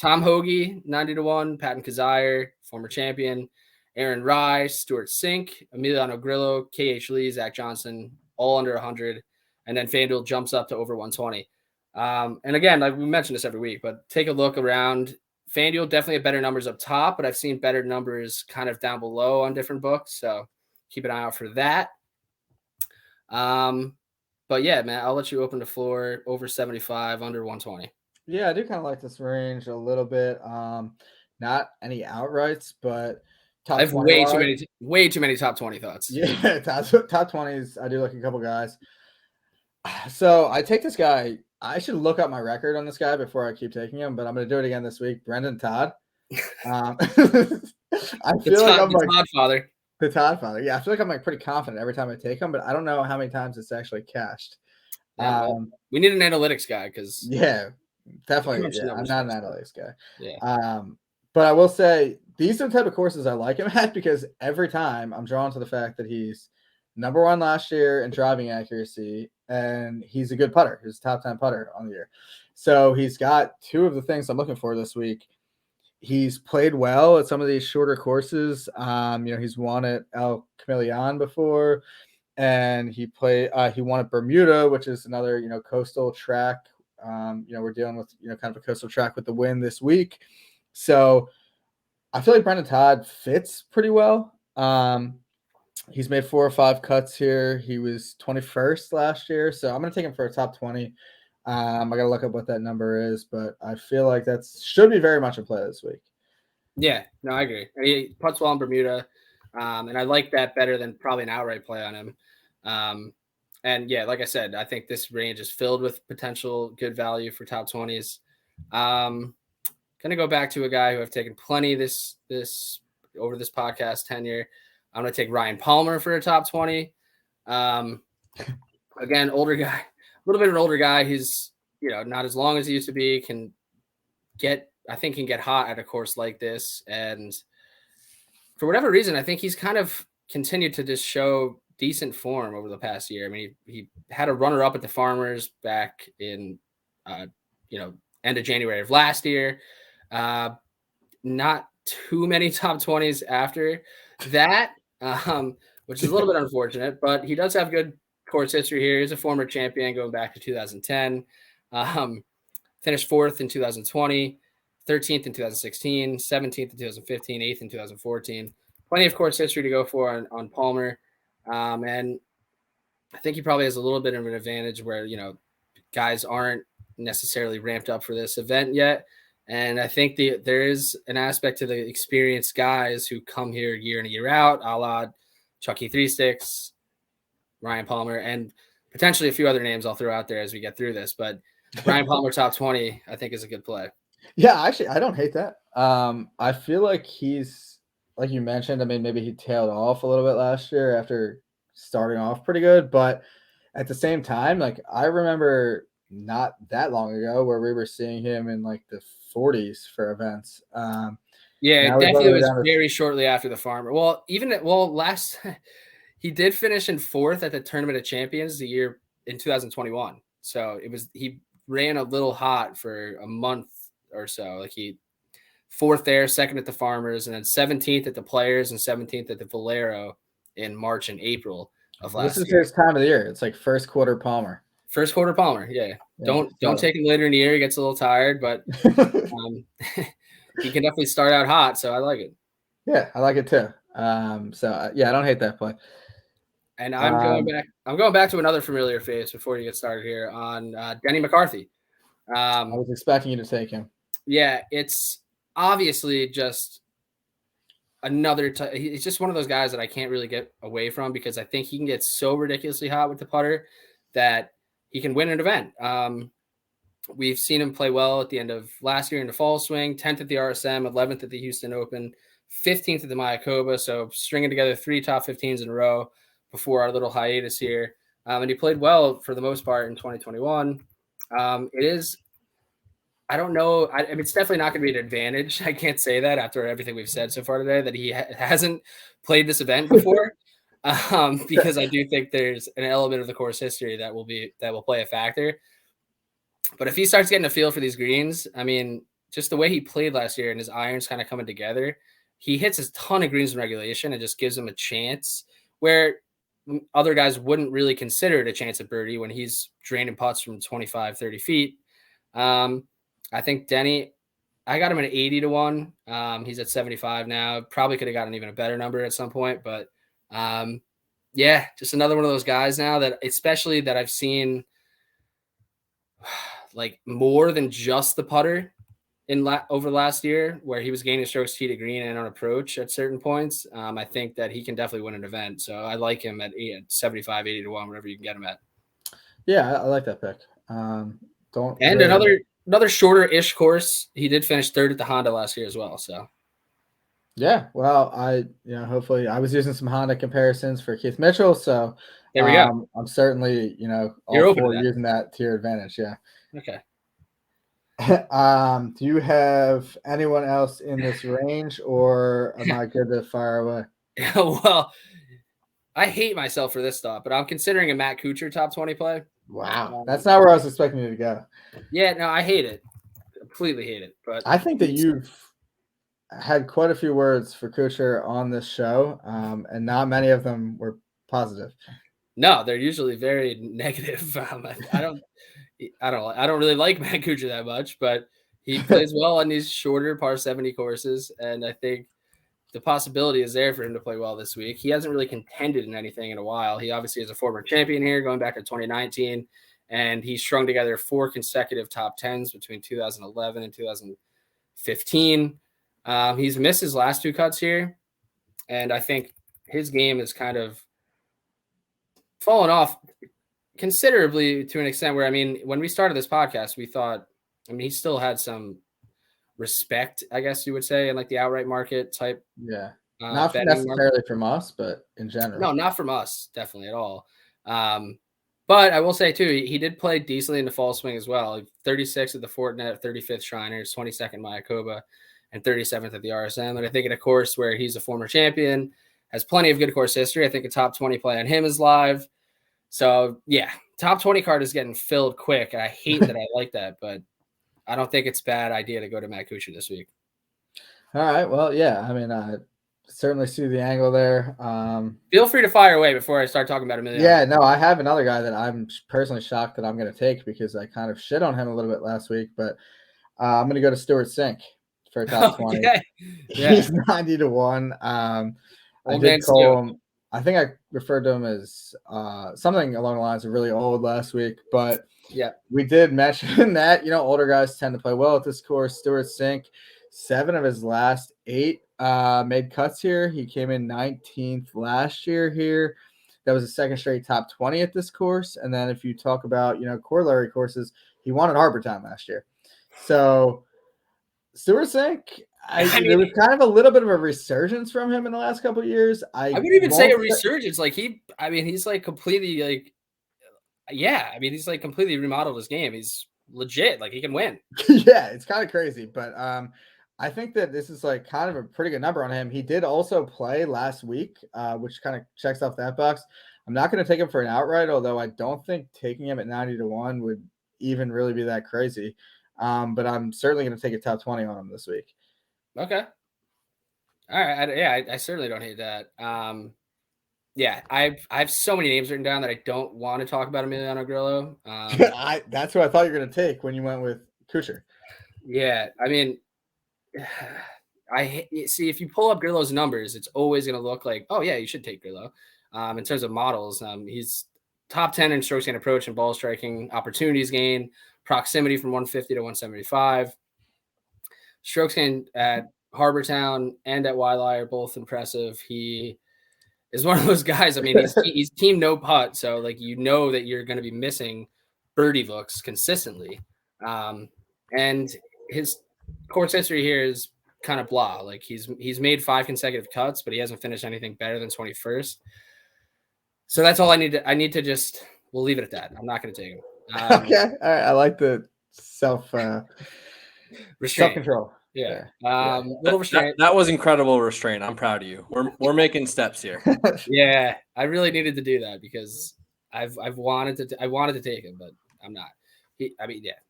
Tom Hoagie, 90 to 1. Patton Kazire, former champion. Aaron Rye, Stuart Sink, Emiliano Grillo, KH Lee, Zach Johnson, all under 100. And then FanDuel jumps up to over 120. And again, like we mentioned this every week, but take a look around. FanDuel definitely have better numbers up top, but I've seen better numbers kind of down below on different books. So keep an eye out for that. But yeah, man, I'll let you open the floor. Over 75, under 120. Yeah, I do kind of like this range a little bit. Not any outrights, but I have way too many top 20 thoughts. Yeah, top 20s. I do like a couple guys. So I take this guy. I should look up my record on this guy before I keep taking him, but I'm going to do it again this week. Brendan Todd. I feel like I'm like Todd father. The Todd father. Yeah, I feel like I'm like pretty confident every time I take him, but I don't know how many times it's actually cashed. We need an analytics guy because definitely. Yeah, I'm not an analytics guy. Yeah. But I will say these are the type of courses I like him at because every time I'm drawn to the fact that he's number 1 last year in driving accuracy and he's a good putter. He's a top 10 putter on the year. So he's got 2 of the things I'm looking for this week. He's played well at some of these shorter courses. He's won at El Camaleon before, and he won at Bermuda, which is another, coastal track. We're dealing with, kind of a coastal track with the win this week. So I feel like Brendan Todd fits pretty well. He's made 4 or 5 cuts here. He was 21st last year. So I'm going to take him for a top 20. I got to look up what that number is, but I feel like that should be very much a play this week. Yeah, no, I agree. He putts well in Bermuda, and I like that better than probably an outright play on him. And yeah, like I said, I think this range is filled with potential good value for top 20s. Going to go back to a guy who I've taken plenty this over this podcast tenure. I'm going to take Ryan Palmer for a top 20. Again, older guy. A little bit of an older guy. He's, not as long as he used to be, can get hot at a course like this. And for whatever reason, I think he's kind of continued to just show decent form over the past year. I mean, he had a runner up at the Farmers back in, end of January of last year. Not too many top 20s after that, which is a little bit unfortunate, but he does have good course history here. He's a former champion going back to 2010. Finished 4th in 2020, 13th in 2016, 17th in 2015, 8th in 2014. Plenty of course history to go for on Palmer. And I think he probably has a little bit of an advantage where, guys aren't necessarily ramped up for this event yet. And I think there is an aspect to the experienced guys who come here year in and year out, a la Chucky Three Sticks, Ryan Palmer, and potentially a few other names I'll throw out there as we get through this. But Ryan Palmer top 20, I think, is a good play. Yeah, actually, I don't hate that. I feel like he's, like you mentioned, I mean, maybe he tailed off a little bit last year after starting off pretty good. But at the same time, like, I remember not that long ago where we were seeing him in like the 40s for events. Yeah, it definitely was very shortly after the Farmer. Last he did finish in 4th at the Tournament of Champions the year in 2021. So he ran a little hot for a month or so. Like he 4th there, 2nd at the Farmers, and then 17th at the Players and 17th at the Valero in March and April of last year. This is his time of the year. It's like first quarter Palmer. First quarter Palmer, yeah. Don't take him later in the year. He gets a little tired, but he can definitely start out hot, so I like it. Yeah, I like it too. I don't hate that play. And I'm going back to another familiar face before you get started here on Denny McCarthy. I was expecting you to take him. Yeah, it's obviously just another. He's just one of those guys that I can't really get away from because I think he can get so ridiculously hot with the putter that he can win an event. We've seen him play well at the end of last year in the fall swing, 10th at the RSM, 11th at the Houston Open, 15th at the Mayakoba. So stringing together 3 top 15s in a row before our little hiatus here. And he played well for the most part in 2021. I don't know. I mean, it's definitely not going to be an advantage. I can't say that after everything we've said so far today, that he hasn't played this event before. Because I do think there's an element of the course history that will play a factor. But if he starts getting a feel for these greens, I mean, just the way he played last year and his irons kind of coming together, he hits a ton of greens in regulation and just gives him a chance where other guys wouldn't really consider it a chance at birdie when he's draining putts from 25, 30 feet. I think Denny, I got him at 80 to 1. He's at 75 now. Probably could have gotten even a better number at some point, but just another one of those guys now that, especially that I've seen like more than just the putter over last year, where he was gaining strokes tee to green and on approach at certain points. I think that he can definitely win an event. So I like him at 75, 80 to 1, whatever you can get him at. Yeah, I like that pick. Another shorter-ish course. He did finish 3rd at the Honda last year as well. So yeah, well, hopefully I was using some Honda comparisons for Keith Mitchell, so there we go. I'm certainly, all for using that to your advantage. Yeah. Okay. Do you have anyone else in this range, or am I good to fire away? Well, I hate myself for this thought, but I'm considering a Matt Kuchar top 20 play. Wow, that's not where I was expecting you to go. Yeah, no, I hate it. Completely hate it. But I think that you've had quite a few words for Kuchar on this show, and not many of them were positive. No, they're usually very negative. I don't really like Matt Kuchar that much, but he plays well on these shorter par 70 courses, and I think the possibility is there for him to play well this week. He hasn't really contended in anything in a while. He obviously is a former champion here, going back to 2019, and he strung together 4 consecutive top 10s between 2011 and 2015. He's missed his last 2 cuts here, and I think his game is kind of fallen off considerably to an extent where, I mean, when we started this podcast, we thought, he still had some respect, I guess you would say, in like the outright market type. Yeah. Not necessarily from us, but in general. No, not from us, definitely at all. But I will say too, he did play decently in the fall swing as well. 36 at the Fortinet, 35th Shriners, 22nd Mayakoba, and 37th at the RSM. And I think in a course where he's a former champion, has plenty of good course history, I think a top 20 play on him is live. So yeah, top 20 card is getting filled quick. I hate that I like that, but I don't think it's a bad idea to go to Matt Kuchar this week. All right. Well, yeah. I mean, I certainly see the angle there. Feel free to fire away before I start talking about Emiliano. Yeah, no, I have another guy that I'm personally shocked that I'm going to take because I kind of shit on him a little bit last week, but I'm going to go to Stuart Sink for a top 20. Okay. Yeah. He's 90-1. I Old did man call Stu. him. I think I referred to him as something along the lines of really old last week, but yeah, we did mention that, older guys tend to play well at this course. Stuart Sink, 7 of his last 8 made cuts here. He came in 19th last year here. That was a second straight top 20 at this course. And then if you talk about, corollary courses, he won at Harbor Town last year. So Stuart Sink, there was kind of a little bit of a resurgence from him in the last couple of years. I wouldn't even say a resurgence. Like he's like completely like, he's like completely remodeled his game. He's legit. Like he can win. Yeah, it's kind of crazy, but I think that this is like kind of a pretty good number on him. He did also play last week, which kind of checks off that box. I'm not going to take him for an outright, although I don't think taking him at 90-1 would even really be that crazy. But I'm certainly going to take a top 20 on him this week. Okay. All right. I certainly don't hate that. I have so many names written down that I don't want to talk about Emiliano Grillo. That's who I thought you were going to take when you went with Kuchar. Yeah, I mean, I see if you pull up Grillo's numbers, it's always going to look like, oh yeah, you should take Grillo. In terms of models, he's top 10 in strokes gained approach and ball striking, opportunities gained, proximity from 150 to 175. Strokes gained at Harbor Town and at Waialae are both impressive. He is one of those guys. I mean, he's team no putt, so like that you're going to be missing birdie looks consistently. And his course history here is kind of blah. Like he's made 5 consecutive cuts, but he hasn't finished anything better than 21st. So that's all I need to. We'll leave it at that. I'm not going to take him. Okay, all right. I like the self-control. Yeah. Little restraint. That was incredible restraint. I'm proud of you. We're making steps here. Yeah, I really needed to do that because I've wanted to take him, but I'm not.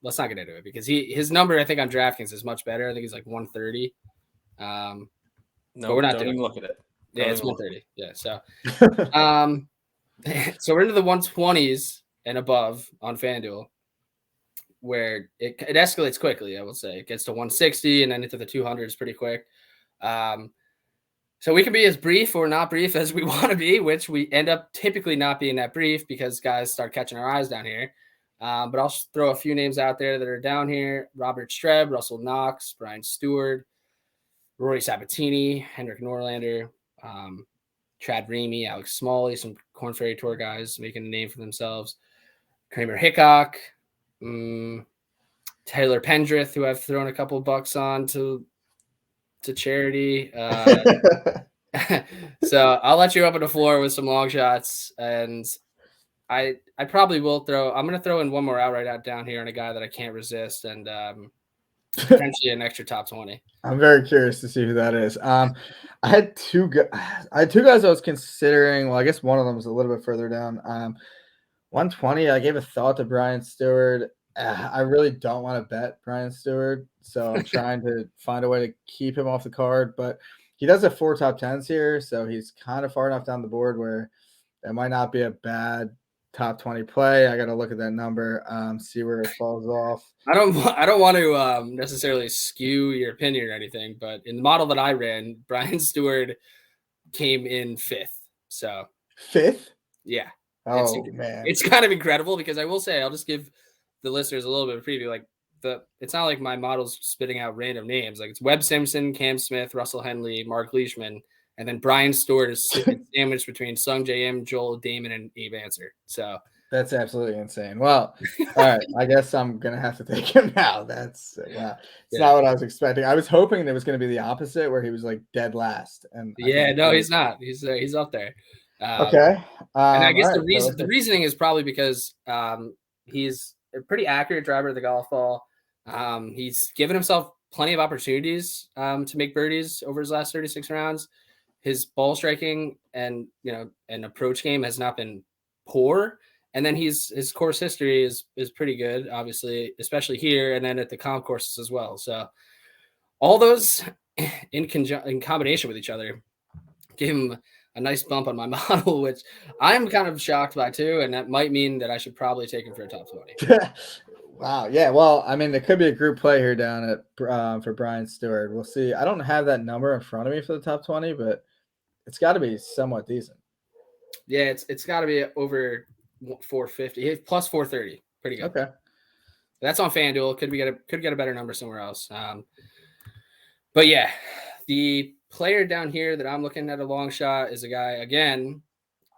Let's not get into it because his number I think on DraftKings is much better. I think he's like 130. No, but we're not don't even look at it. Yeah, it's 130. Yeah, so so we're into the 120s and above on Fanduel, where it escalates quickly. I will say it gets to 160 and then into the 200s pretty quick. So we can be as brief or not brief as we want to be, which we end up typically not being that brief because guys start catching our eyes down here. But I'll throw a few names out there that are down here: Robert Streb, Russell Knox, Brian Stewart, Rory Sabatini, Henrik Norlander, Chad Ramey, Alex Smalley, some Corn Ferry Tour guys making a name for themselves. Kramer Hickok, Taylor Pendrith, who I've thrown a couple bucks on to charity. So I'll let you open the floor with some long shots, and I probably will I'm going to throw in one more outright out down here on a guy that I can't resist, and potentially an extra top 20. I'm very curious to see who that is. I had two guys I was considering. Well, I guess one of them was a little bit further down. 120, I gave a thought to Brian Stewart. I really don't want to bet Brian Stewart, so I'm trying to find a way to keep him off the card. But he does have 4 top 10s here, so he's kind of far enough down the board where that might not be a bad top 20 play. I got to look at that number, see where it falls off. I don't want to necessarily skew your opinion or anything, but in the model that I ran, Brian Stewart came in 5th. So 5th? Yeah. Oh, man. It's kind of incredible because I will say, I'll just give the listeners a little bit of preview. Like it's not like my model's spitting out random names. Like it's Webb Simpson, Cam Smith, Russell Henley, Mark Leishman, and then Brian Stewart is sandwiched between Sung J.M., Joel, Damon, and Abe Answer. So that's absolutely insane. Well, all right. I guess I'm going to have to take him now. That's wow. It's not what I was expecting. I was hoping there was going to be the opposite where he was like dead last. And he's not. He's up there. Okay. And I guess the reasoning is probably because he's a pretty accurate driver of the golf ball. He's given himself plenty of opportunities to make birdies over his last 36 rounds. His ball striking and approach game has not been poor. And then his course history is pretty good, obviously, especially here and then at the comp courses as well. So all those in combination with each other gave him a nice bump on my model, which I'm kind of shocked by too, and that might mean that I should probably take him for a top 20. Wow. Yeah. Well, I mean, there could be a group play here down at for Brian Stewart. We'll see. I don't have that number in front of me for the top 20, but it's got to be somewhat decent. Yeah, it's got to be over 450 plus 430. Pretty good. Okay. That's on FanDuel. Could get a better number somewhere else. But yeah, the player down here that I'm looking at a long shot is a guy, again,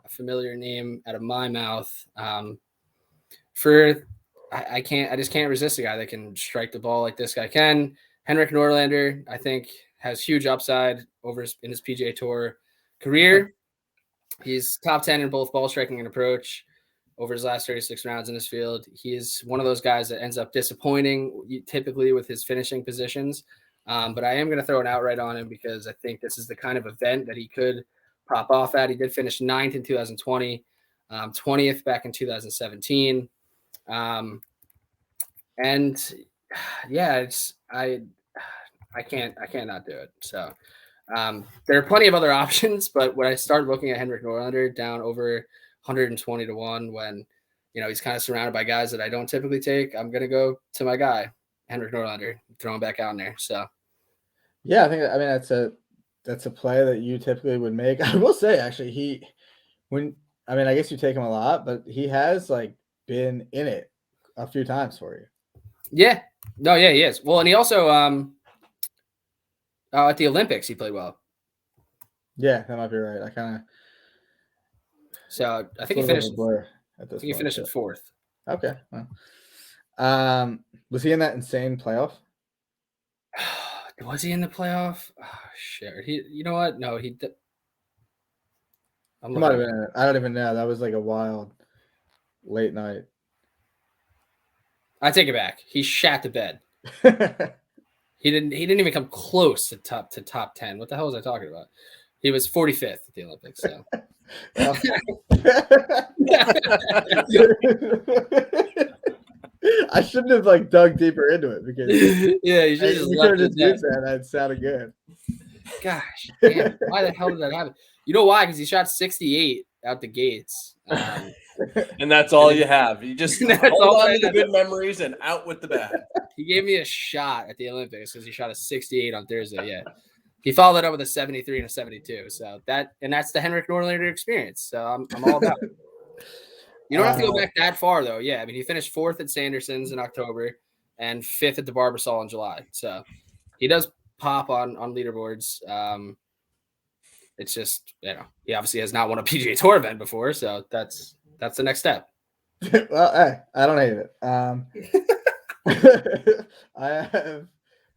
a familiar name out of my mouth. I just can't resist a guy that can strike the ball like this guy can. Henrik Norlander, I think, has huge upside in his PGA Tour career. He's top 10 in both ball striking and approach over his last 36 rounds in this field. He's one of those guys that ends up disappointing typically with his finishing positions. But I am going to throw an outright on him because I think this is the kind of event that he could pop off at. He did finish 9th in 2020, 20th back in 2017. And yeah, I can't not do it. So there are plenty of other options, but when I start looking at Henrik Norlander down over 120 to 1, when he's kind of surrounded by guys that I don't typically take, I'm gonna go to my guy, Henrik Norlander, throw him back out in there. So yeah, I mean that's a play that you typically would make. I will say actually I guess you take him a lot, but he has been in it a few times for you. Yeah. No, yeah, he is. Well, and he also at the Olympics he played well. Yeah, that might be right. So I think he finished at 4th. Okay. Well, was he in that insane playoff? Was he in the playoff? Oh, shit. You know what? No, he did. He might have been. I don't even know. That was a wild late night. I take it back. He shat the bed. He didn't even come close to top 10. What the hell was I talking about? He was 45th at the Olympics. So. I shouldn't have dug deeper into it because yeah, you should just used that. That sounded good. Gosh, damn! Why the hell did that happen? You know why? Because he shot 68 out the gates. And that's all you have. You just hold on to the good memories and out with the bad. He gave me a shot at the Olympics because he shot a 68 on Thursday. Yeah. He followed it up with a 73 and a 72. So that's the Henrik Norlander experience. So I'm all about it. You don't have to go back that far though. Yeah. I mean, he finished 4th at Sanderson's in October and 5th at the Barbasol in July. So he does pop on leaderboards. It's just, he obviously has not won a PGA Tour event before. So that's the next step. Well, hey, I don't hate it. I have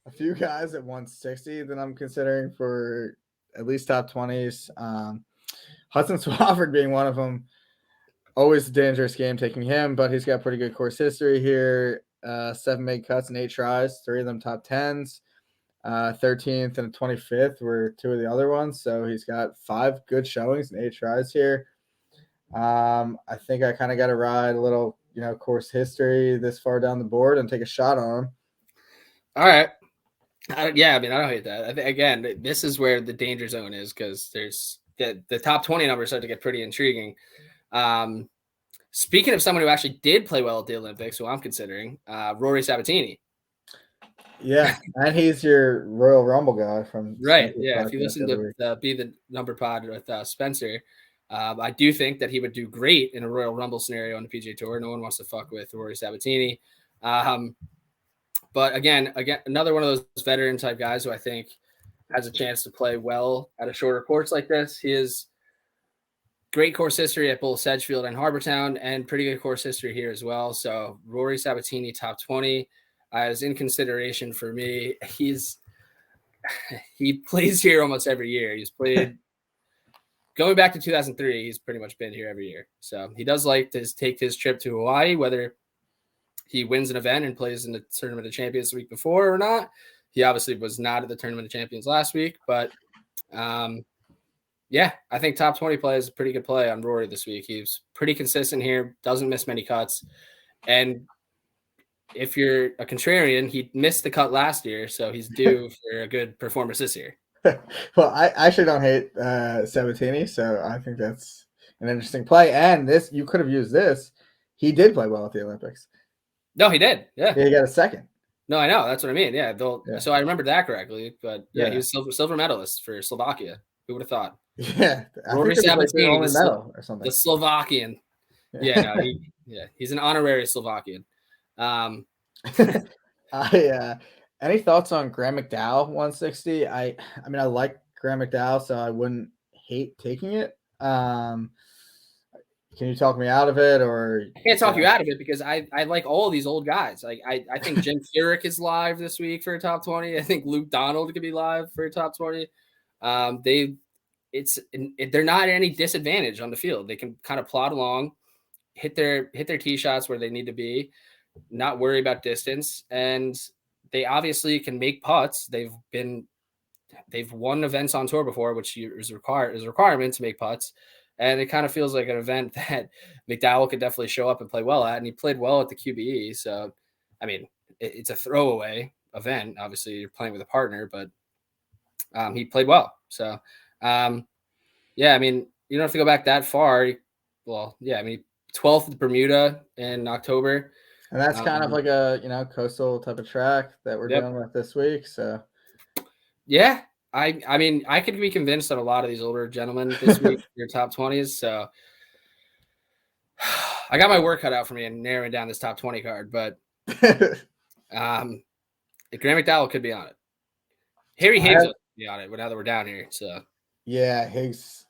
a few guys at 160 that I'm considering for at least top 20s. Hudson Swafford being one of them. Always a dangerous game taking him, but he's got pretty good course history here. 7 made cuts and 8 tries, 3 of them top 10s. 13th and 25th were 2 of the other ones. So he's got 5 good showings and 8 tries here. I think I kind of got to ride a little, course history this far down the board and take a shot on him. All right. I don't hate that. Again, this is where the danger zone is because there's the top 20 numbers start to get pretty intriguing. Speaking of someone who actually did play well at the Olympics, who I'm considering, Rory Sabatini. Yeah, and he's your Royal Rumble guy from right. Yeah, if you listen to Be the Number Pod with Spencer, I do think that he would do great in a Royal Rumble scenario on the PGA Tour. No one wants to fuck with Rory Sabatini. But again, another one of those veteran type guys who I think has a chance to play well at a shorter course like this. He has great course history at both Sedgefield and Harbortown and pretty good course history here as well. So Rory Sabatini, top 20, is in consideration for me. He plays here almost every year. He's played going back to 2003. He's pretty much been here every year. So he does like to take his trip to Hawaii, whether he wins an event and plays in the Tournament of Champions the week before or not. He obviously was not at the Tournament of Champions last week, but yeah, I think top 20 play is a pretty good play on Rory this week. He's pretty consistent here, doesn't miss many cuts, and if you're a contrarian, he missed the cut last year, so he's due for a good performance this year. Well, I actually don't hate Sabatini, so I think that's an interesting play. And this, you could have used this. He did play well at the Olympics. No, he did. Yeah. He got a second. No, I know. That's what I mean. Yeah. Yeah. So I remembered that correctly. But yeah, Yeah. he was silver medalist for Slovakia. Who would have thought? Yeah. Rory Sabatini, only medal or something. the Slovakian. Yeah. No, he's an honorary Slovakian. Any thoughts on Graham McDowell 160? I mean, I like Graham McDowell, so I wouldn't hate taking it. Can you talk me out of it, or I can't talk you out of it because I like all of these old guys. Like I think Jim Furyk is live this week for a top 20. I think Luke Donald could be live for a top 20. They're not at any disadvantage on the field. They can kind of plod along, hit their tee shots where they need to be, not worry about distance, and they obviously can make putts. They've won events on tour before, which is a requirement to make putts. And it kind of feels like an event that McDowell could definitely show up and play well at. And he played well at the QBE. So, I mean, it's a throwaway event. Obviously, you're playing with a partner, but he played well. So, yeah, I mean, you don't have to go back that far. Well, yeah, I mean, 12th at Bermuda in October. And that's kind of like a, coastal type of track that we're dealing with this week. So, yeah. I mean, I could be convinced that a lot of these older gentlemen this week your top 20s. So I got my work cut out for me in narrowing down this top 20 card, but Graham McDowell could be on it. Harry Higgs will be on it now that we're down here. So yeah, Higgs.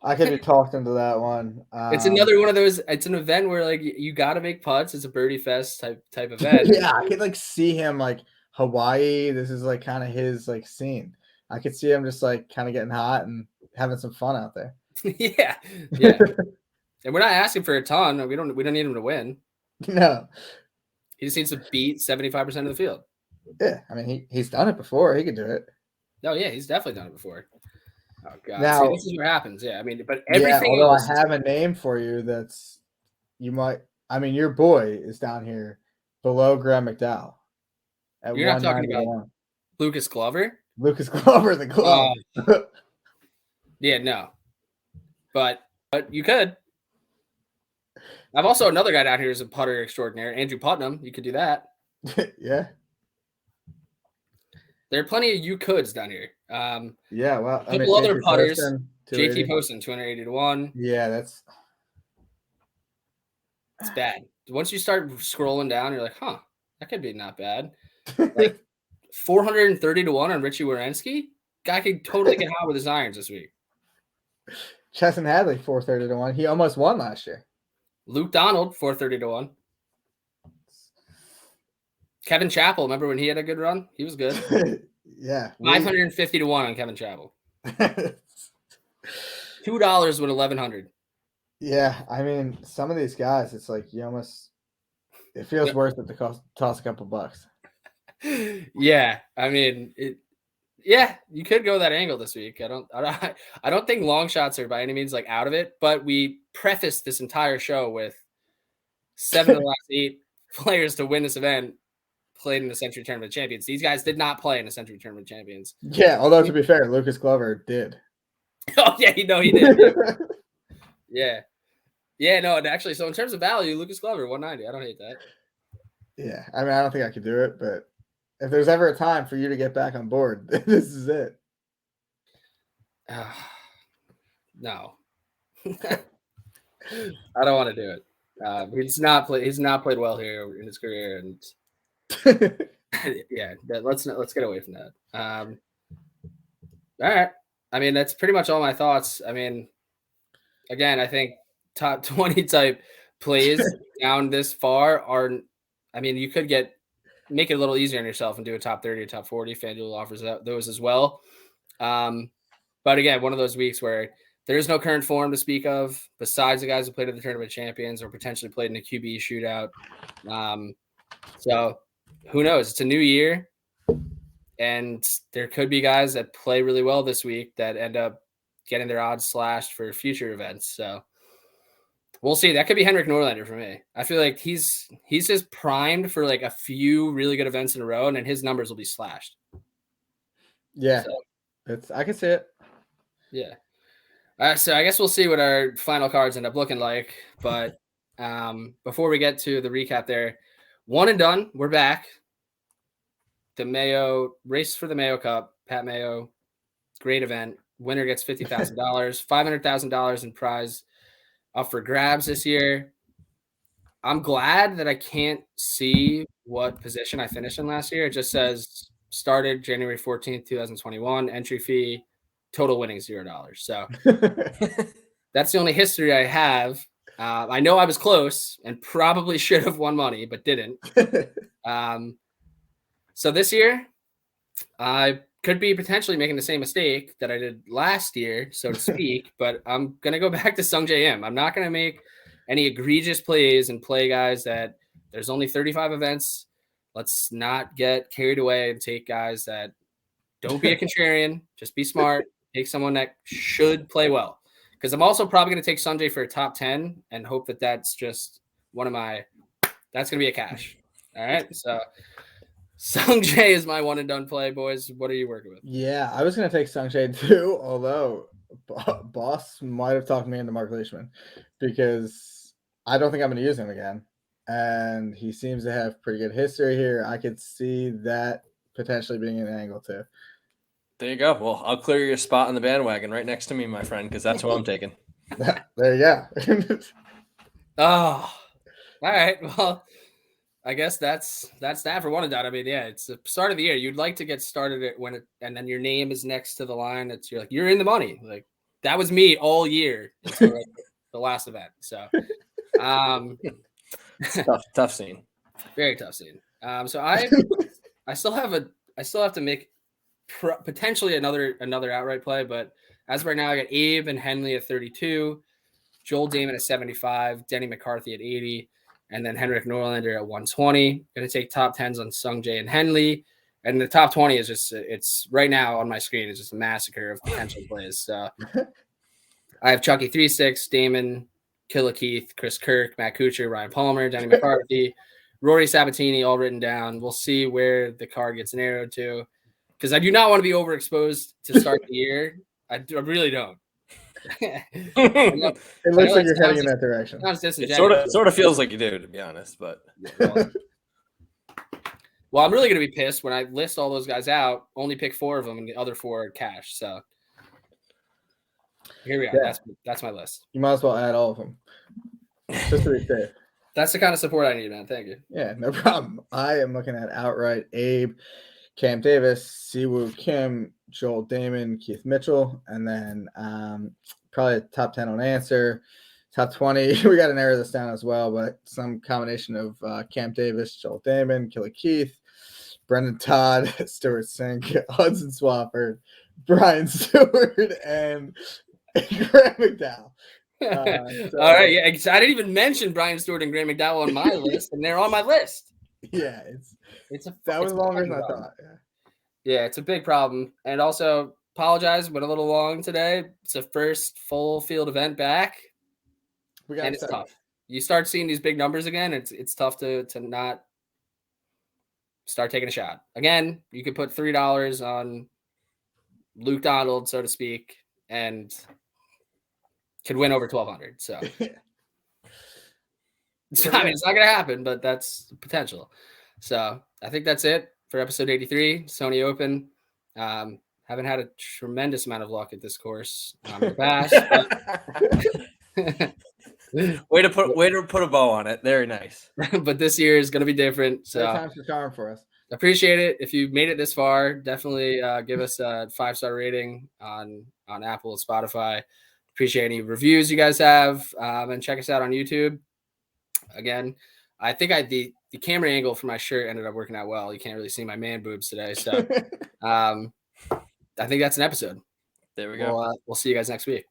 I could be talked into that one. It's another one of those. It's an event where like you got to make putts. It's a birdie fest type event. Yeah, I could like see him like Hawaii. This is like kind of his like scene. I could see him just like kind of getting hot and having some fun out there. yeah. And we're not asking for a ton. We don't need him to win. No. He just needs to beat 75% of the field. Yeah, I mean he's done it before. He could do it. No, yeah, he's definitely done it before. Oh god. Now, see, this is what happens. Yeah, I mean, but everything. Although I have a name for you that's you might. I mean, your boy is down here below Graham McDowell. You're not talking about Lucas Glover? Lucas Glover, the glove. Yeah, no. But you could. I've also another guy down here who's a putter extraordinaire, Andrew Putnam. You could do that. Yeah. There are plenty of you coulds down here. Yeah, well, a couple other putters. JT Poston, 280 to 1. Yeah, that's bad. Once you start scrolling down, you're like, huh, that could be not bad. Like 430 to 1 on Richie Werenski. Guy could totally get hot with his irons this week. Chesson Hadley, 430 to 1. He almost won last year. Luke Donald, 430 to 1. Kevin Chappell, remember when he had a good run? He was good. Yeah. 550 to 1 on Kevin Chappell. $2 with 1,100. Yeah, I mean, some of these guys, it's like it feels worth it to toss a couple bucks. Yeah, I mean, you could go that angle this week. I don't think long shots are by any means like out of it, but we prefaced this entire show with 7 of the last 8 players to win this event played in the Century Tournament Champions. These guys did not play in the Century Tournament Champions. Yeah, although to be fair, Lucas Glover did. Oh yeah, he did. Yeah. Yeah, no, and actually, so in terms of value, Lucas Glover, 190. I don't hate that. Yeah, I mean, I don't think I could do it, but if there's ever a time for you to get back on board, this is it. No. I don't want to do it. He's not played well here in his career, and yeah, let's get away from that. All right. I mean, that's pretty much all my thoughts. I mean, again, I think top 20 type plays down this far are. I mean, you could make it a little easier on yourself and do a top 30 or top 40. Fanduel offers those as well. But again, one of those weeks where there is no current form to speak of besides the guys who played at the Tournament Champions or potentially played in a QB shootout. So who knows? It's a new year, and there could be guys that play really well this week that end up getting their odds slashed for future events. So We'll see. That could be Henrik Norlander for me. I feel like he's just primed for like a few really good events in a row, and then his numbers will be slashed. Yeah, I can see it. Yeah. So I guess we'll see what our final cards end up looking like. But before we get to the recap there, one and done. We're back. The Mayo race for the Mayo Cup. Pat Mayo, great event. Winner gets $50,000, $500,000 in prize up for grabs this year. I'm glad that I can't see what position I finished in last year. It just says started January 14th, 2021, entry fee, total winning $0. So that's the only history I have. I know I was close and probably should have won money, but didn't. So this year, I could be potentially making the same mistake that I did last year, so to speak, but I'm going to go back to Sung Jae Im. I'm not going to make any egregious plays and play guys that there's only 35 events. Let's not get carried away and take guys that don't be a contrarian. Just be smart. Take someone that should play well. Because I'm also probably going to take Sanjay for a top 10 and hope that that's just one of my – that's going to be a cash. All right? So Sung Jae is my one and done play, boys. What are you working with? Yeah, I was going to take Sung Jae too, although Boss might have talked me into Mark Leishman because I don't think I'm going to use him again. And he seems to have pretty good history here. I could see that potentially being an angle too. There you go. Well, I'll clear your spot on the bandwagon right next to me, my friend, because that's who I'm taking. There you go. Oh, all right. Well, I guess that's that for one and done. I mean, yeah, it's the start of the year. You'd like to get started at and then your name is next to the line. You're in the money. Like that was me all year until like, the last event. So, tough scene. Very tough scene. So I still have to make potentially another outright play, but as of right now, I got Abe and Henley at 32, Joel Damon at 75, Denny McCarthy at 80, and then Henrik Norlander at 120. Going to take top 10s on Sung Jae and Henley, and the top 20 is just it's right now on my screen. It's just a massacre of potential plays. So I have Chucky 3-6, Damon, Killa Keith, Chris Kirk, Matt Kuchar, Ryan Palmer, Denny McCarthy, Rory Sabatini, all written down. We'll see where the card gets narrowed to. Because I do not want to be overexposed to start the year. I really don't. It looks like you're heading in that direction. It sort of feels like you do, to be honest. But well, I'm really going to be pissed when I list all those guys out, only pick 4 of them, and the other 4 are cash. So here we are. Yeah. That's my list. You might as well add all of them. Just to be safe. That's the kind of support I need, man. Thank you. Yeah, no problem. I am looking at outright Abe, Cam Davis, Siwoo Kim, Joel Damon, Keith Mitchell, and then probably top 10 on answer. Top 20, we got to narrow this down as well, but some combination of Cam Davis, Joel Damon, Killa Keith, Brendan Todd, Stuart Sink, Hudson Swafford, Brian Stewart, and Graham McDowell. All right, yeah, I didn't even mention Brian Stewart and Graham McDowell on my list, and they're on my list. Yeah, that was longer than I thought. Yeah, it's a big problem. And also, apologize, went a little long today. It's a first full field event back. And it's tough. You start seeing these big numbers again, it's tough to not start taking a shot. Again, you could put $3 on Luke Donald, so to speak, and could win over 1,200. So, I mean, it's not going to happen, but that's potential. So, I think that's it for episode 83, Sony Open. Haven't had a tremendous amount of luck at this course in the past. Way to put a bow on it. Very nice. But this year is going to be different. So times the charm for us. Appreciate it. If you made it this far, definitely give us a 5-star rating on Apple and Spotify. Appreciate any reviews you guys have, and check us out on YouTube. Again, I think the camera angle for my shirt ended up working out well. You can't really see my man boobs today, so I think that's an episode. There we go. We'll see you guys next week.